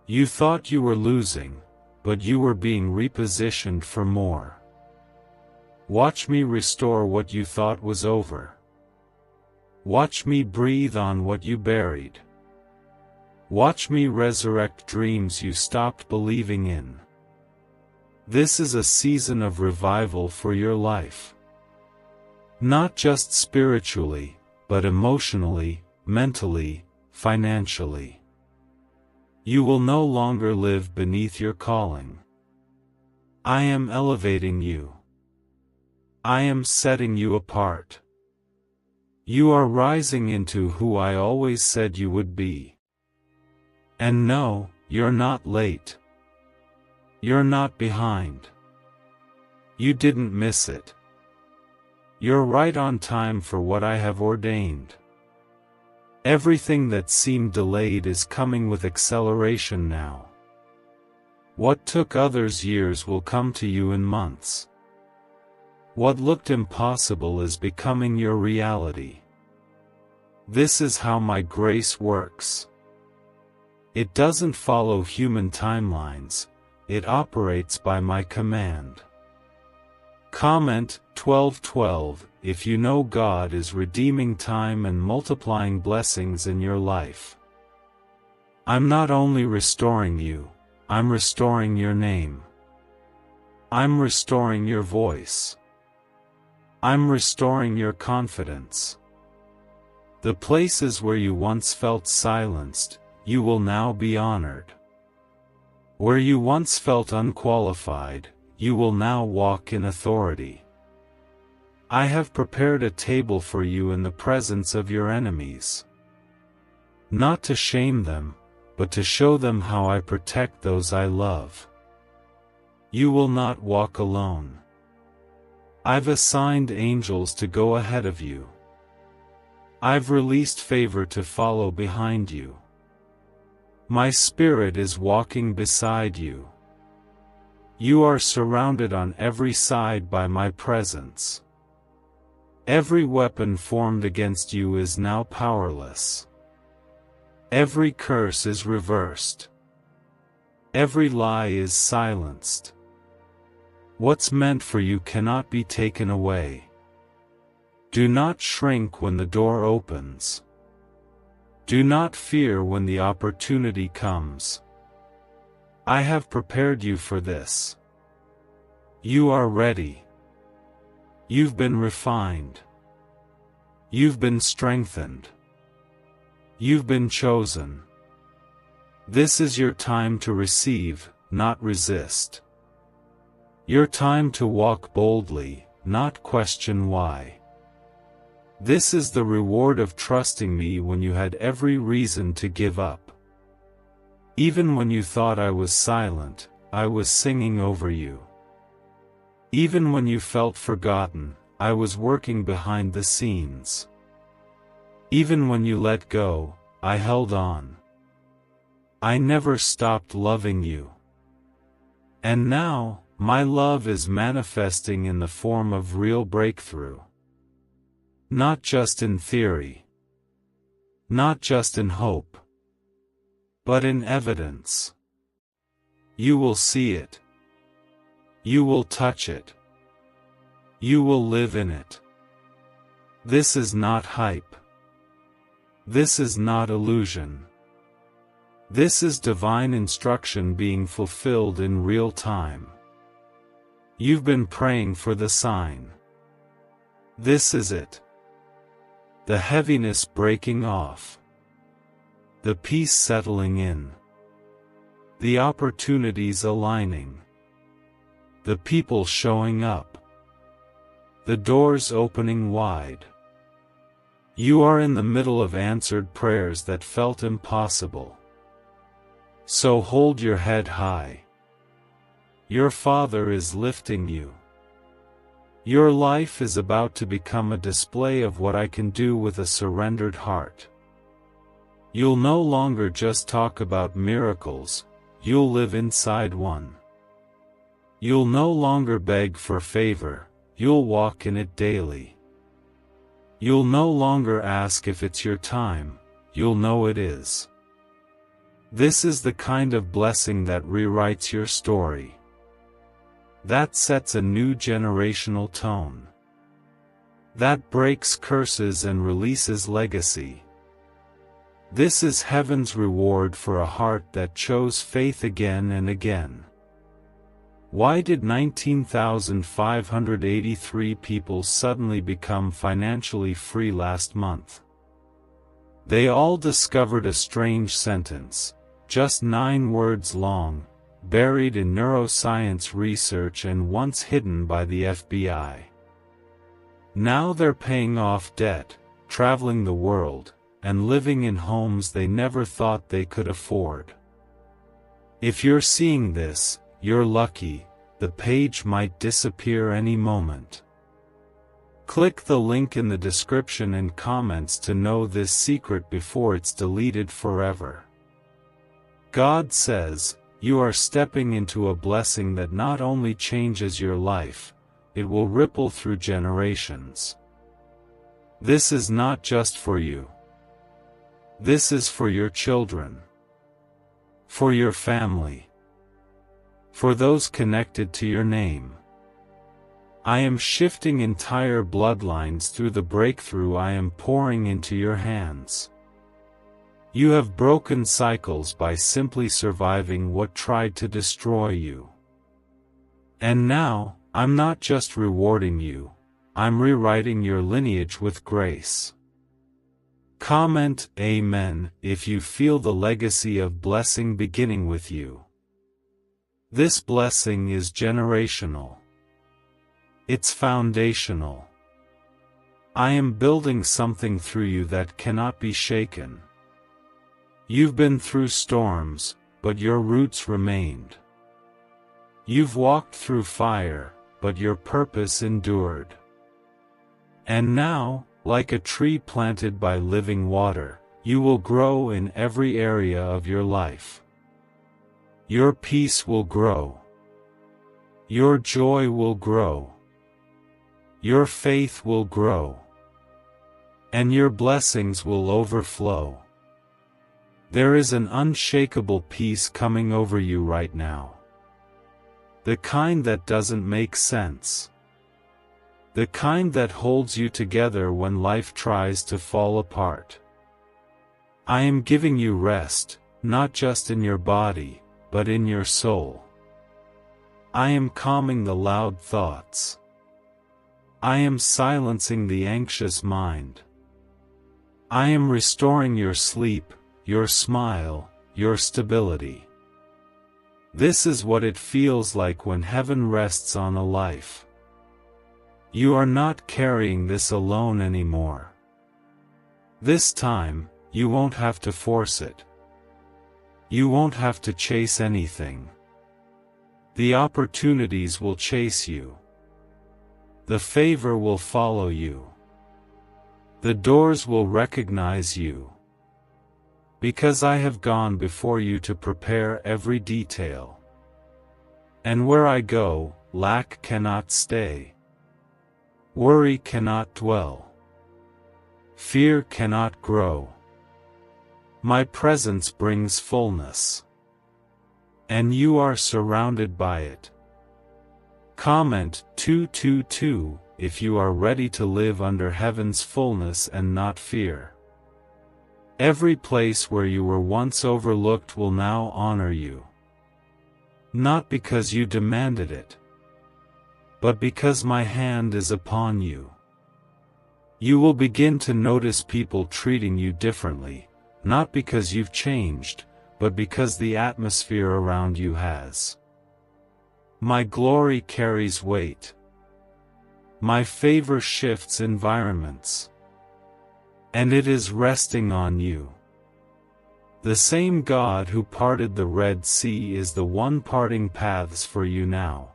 You thought you were losing, but you were being repositioned for more. Watch me restore what you thought was over. Watch me breathe on what you buried. Watch me resurrect dreams you stopped believing in. This is a season of revival for your life. Not just spiritually, but emotionally, mentally, financially. You will no longer live beneath your calling. I am elevating you. I am setting you apart. You are rising into who I always said you would be. And no, you're not late. You're not behind. You didn't miss it. You're right on time for what I have ordained. Everything that seemed delayed is coming with acceleration now. What took others years will come to you in months. What looked impossible is becoming your reality. This is how my grace works. It doesn't follow human timelines, it operates by my command. Comment 12:12 if you know God is redeeming time and multiplying blessings in your life. I'm not only restoring you, I'm restoring your name. I'm restoring your voice. I'm restoring your confidence. The places where you once felt silenced, you will now be honored. Where you once felt unqualified, you will now walk in authority. I have prepared a table for you in the presence of your enemies. Not to shame them, but to show them how I protect those I love. You will not walk alone. I've assigned angels to go ahead of you. I've released favor to follow behind you. My Spirit is walking beside you. You are surrounded on every side by my presence. Every weapon formed against you is now powerless. Every curse is reversed. Every lie is silenced. What's meant for you cannot be taken away. Do not shrink when the door opens. Do not fear when the opportunity comes. I have prepared you for this. You are ready. You've been refined. You've been strengthened. You've been chosen. This is your time to receive, not resist. Your time to walk boldly, not question why. This is the reward of trusting me when you had every reason to give up. Even when you thought I was silent, I was singing over you. Even when you felt forgotten, I was working behind the scenes. Even when you let go, I held on. I never stopped loving you. And now, my love is manifesting in the form of real breakthrough. Not just in theory. Not just in hope. But in evidence. You will see it. You will touch it. You will live in it. This is not hype. This is not illusion. This is divine instruction being fulfilled in real time. You've been praying for the sign. This is it. The heaviness breaking off. The peace settling in. The opportunities aligning. The people showing up. The doors opening wide. You are in the middle of answered prayers that felt impossible. So hold your head high. Your Father is lifting you. Your life is about to become a display of what I can do with a surrendered heart. You'll no longer just talk about miracles, you'll live inside one. You'll no longer beg for favor, you'll walk in it daily. You'll no longer ask if it's your time, you'll know it is. This is the kind of blessing that rewrites your story. That sets a new generational tone. That breaks curses and releases legacy. This is heaven's reward for a heart that chose faith again and again. Why did 19,583 people suddenly become financially free last month? They all discovered a strange sentence, just 9 words long, buried in neuroscience research and once hidden by the FBI. Now they're paying off debt, traveling the world, and living in homes they never thought they could afford. If you're seeing this, you're lucky, the page might disappear any moment. Click the link in the description and comments to know this secret before it's deleted forever. God says, you are stepping into a blessing that not only changes your life, it will ripple through generations. This is not just for you. This is for your children. For your family. For those connected to your name. I am shifting entire bloodlines through the breakthrough I am pouring into your hands. You have broken cycles by simply surviving what tried to destroy you. And now, I'm not just rewarding you, I'm rewriting your lineage with grace. Comment Amen if you feel the legacy of blessing beginning with you. This blessing is generational. It's foundational. I am building something through you that cannot be shaken. You've been through storms, but your roots remained. You've walked through fire, but your purpose endured. And now, like a tree planted by living water, you will grow in every area of your life. Your peace will grow. Your joy will grow. Your faith will grow. And your blessings will overflow. There is an unshakable peace coming over you right now. The kind that doesn't make sense. The kind that holds you together when life tries to fall apart. I am giving you rest, not just in your body, but in your soul. I am calming the loud thoughts. I am silencing the anxious mind. I am restoring your sleep, your smile, your stability. This is what it feels like when heaven rests on a life. You are not carrying this alone anymore. This time, you won't have to force it. You won't have to chase anything. The opportunities will chase you. The favor will follow you. The doors will recognize you. Because I have gone before you to prepare every detail. And where I go, lack cannot stay. Worry cannot dwell. Fear cannot grow. My presence brings fullness. And you are surrounded by it. Comment 222 if you are ready to live under heaven's fullness and not fear. Every place where you were once overlooked will now honor you. Not because you demanded it, but because my hand is upon you. You will begin to notice people treating you differently, not because you've changed, but because the atmosphere around you has. My glory carries weight. My favor shifts environments. and it is resting on you. The same God who parted the Red Sea is the one parting paths for you now.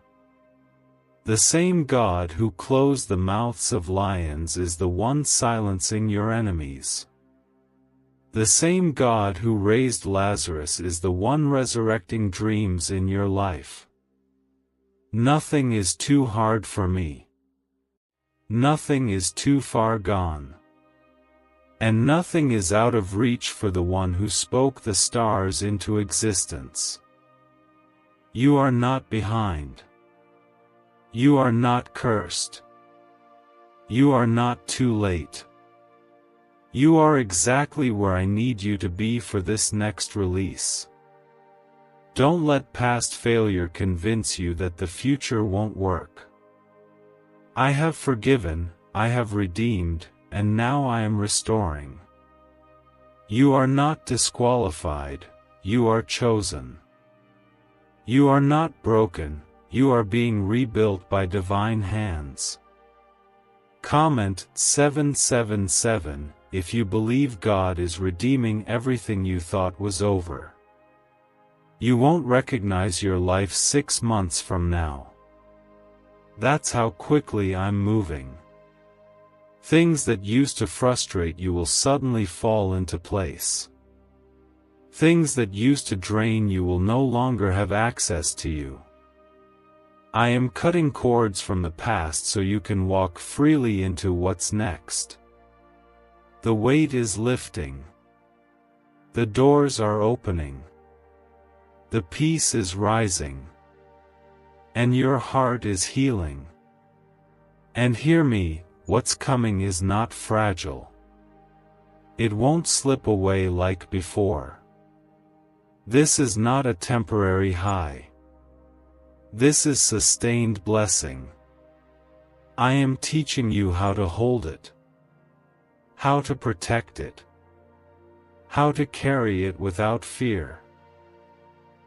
The same God who closed the mouths of lions is the one silencing your enemies. The same God who raised Lazarus is the one resurrecting dreams in your life. Nothing is too hard for me. Nothing is too far gone. And nothing is out of reach for the one who spoke the stars into existence. You are not behind. You are not cursed. You are not too late. You are exactly where I need you to be for this next release. Don't let past failure convince you that the future won't work. I have forgiven, I have redeemed, and now I am restoring. You are not disqualified, you are chosen. You are not broken, you are being rebuilt by divine hands. Comment 777 if you believe God is redeeming everything you thought was over. You won't recognize your life 6 months from now. That's how quickly I'm moving. Things that used to frustrate you will suddenly fall into place. Things that used to drain you will no longer have access to you. I am cutting cords from the past so you can walk freely into what's next. The weight is lifting. The doors are opening. The peace is rising. And your heart is healing. And hear me, what's coming is not fragile. It won't slip away like before. This is not a temporary high. This is sustained blessing. I am teaching you how to hold it. How to protect it. How to carry it without fear.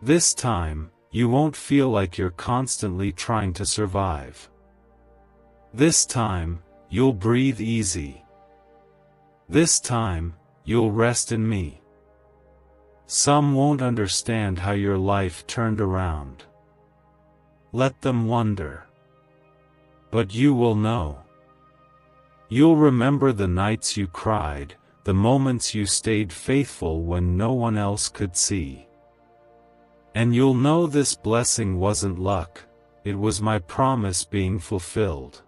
This time, you won't feel like you're constantly trying to survive. This time, you'll breathe easy. This time, you'll rest in me. Some won't understand how your life turned around. Let them wonder. But you will know. You'll remember the nights you cried, the moments you stayed faithful when no one else could see. And you'll know this blessing wasn't luck, it was my promise being fulfilled.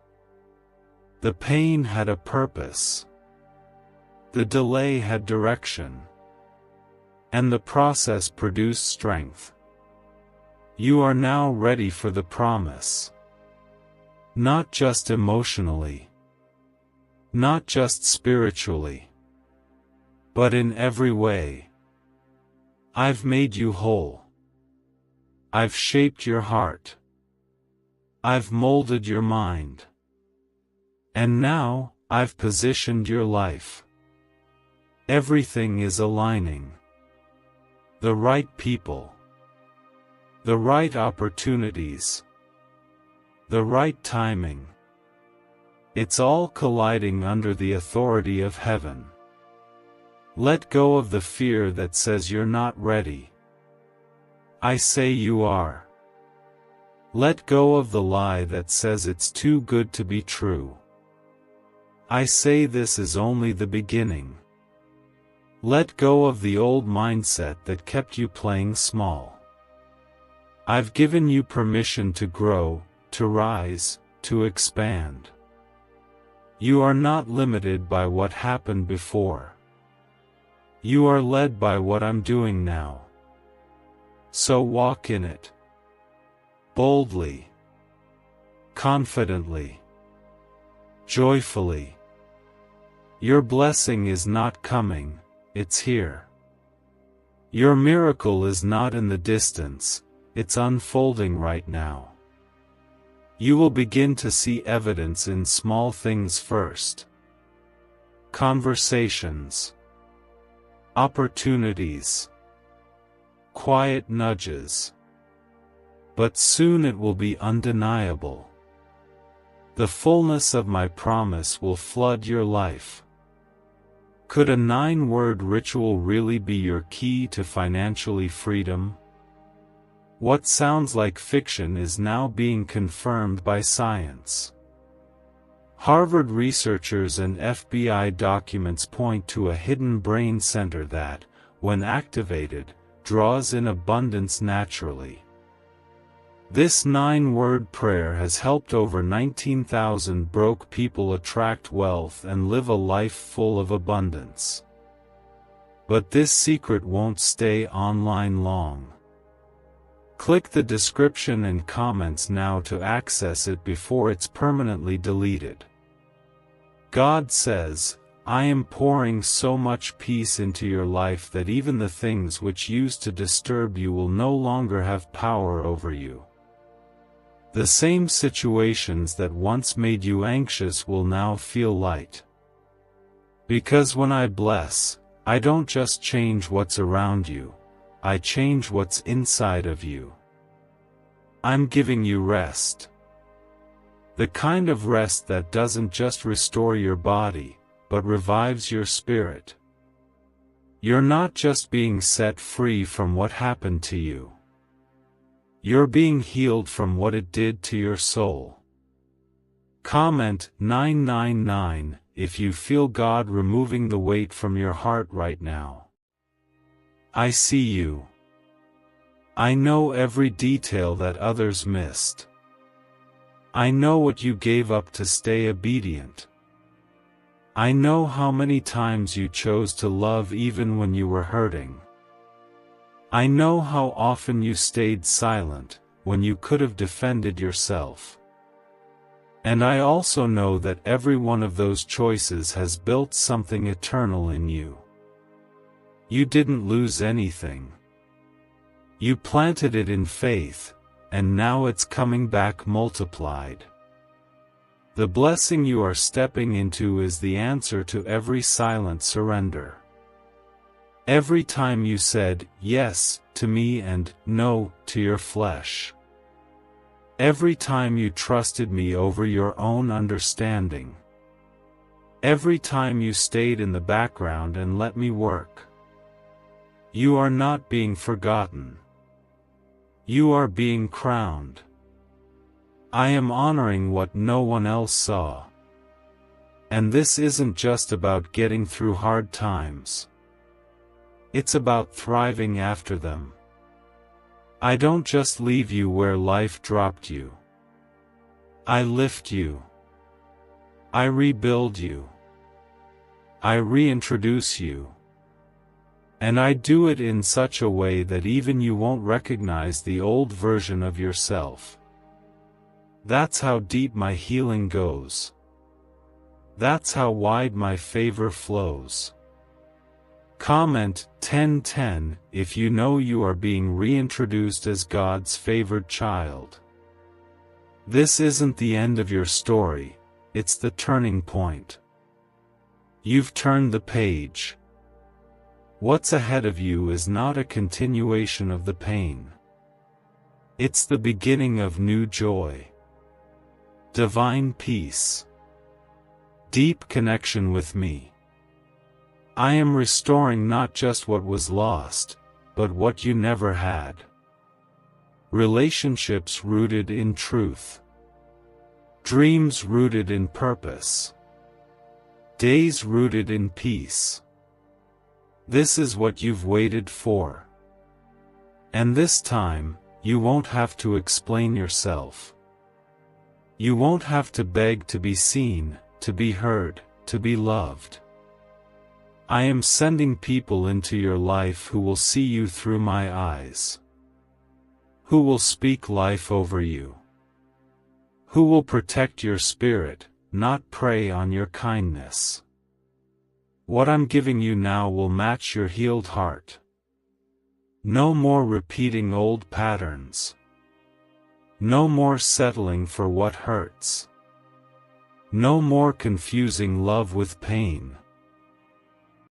The pain had a purpose. The delay had direction. And the process produced strength. You are now ready for the promise. Not just emotionally. Not just spiritually. But in every way. I've made you whole. I've shaped your heart. I've molded your mind. And now, I've positioned your life. Everything is aligning. The right people. The right opportunities. The right timing. It's all colliding under the authority of heaven. Let go of the fear that says you're not ready. I say you are. Let go of the lie that says it's too good to be true. I say this is only the beginning. Let go of the old mindset that kept you playing small. I've given you permission to grow, to rise, to expand. You are not limited by what happened before. You are led by what I'm doing now. So walk in it. Boldly. Confidently. Joyfully. Your blessing is not coming, it's here. Your miracle is not in the distance, it's unfolding right now. You will begin to see evidence in small things first. Conversations. Opportunities. Quiet nudges. But soon it will be undeniable. The fullness of my promise will flood your life. Could a 9-word ritual really be your key to financially freedom? What sounds like fiction is now being confirmed by science. Harvard researchers and FBI documents point to a hidden brain center that, when activated, draws in abundance naturally. This 9-word prayer has helped over 19,000 broke people attract wealth and live a life full of abundance. But this secret won't stay online long. Click the description and comments now to access it before it's permanently deleted. God says, "I am pouring so much peace into your life that even the things which used to disturb you will no longer have power over you. The same situations that once made you anxious will now feel light. Because when I bless, I don't just change what's around you, I change what's inside of you. I'm giving you rest. The kind of rest that doesn't just restore your body, but revives your spirit. You're not just being set free from what happened to you. You're being healed from what it did to your soul." Comment 999 if you feel God removing the weight from your heart right now. I see you. I know every detail that others missed. I know what you gave up to stay obedient. I know how many times you chose to love even when you were hurting. I know how often you stayed silent, when you could have defended yourself. And I also know that every one of those choices has built something eternal in you. You didn't lose anything. You planted it in faith, and now it's coming back multiplied. The blessing you are stepping into is the answer to every silent surrender. Every time you said yes to me and no to your flesh. Every time you trusted me over your own understanding. Every time you stayed in the background and let me work. You are not being forgotten. You are being crowned. I am honoring what no one else saw. And this isn't just about getting through hard times. It's about thriving after them. I don't just leave you where life dropped you. I lift you. I rebuild you. I reintroduce you. And I do it in such a way that even you won't recognize the old version of yourself. That's how deep my healing goes. That's how wide my favor flows. Comment 1010 if you know you are being reintroduced as God's favored child. This isn't the end of your story, it's the turning point. You've turned the page. What's ahead of you is not a continuation of the pain. It's the beginning of new joy. Divine peace. Deep connection with me. I am restoring not just what was lost, but what you never had. Relationships rooted in truth. Dreams rooted in purpose. Days rooted in peace. This is what you've waited for. And this time, you won't have to explain yourself. You won't have to beg to be seen, to be heard, to be loved. I am sending people into your life who will see you through my eyes. Who will speak life over you. Who will protect your spirit, not prey on your kindness. What I'm giving you now will match your healed heart. No more repeating old patterns. No more settling for what hurts. No more confusing love with pain.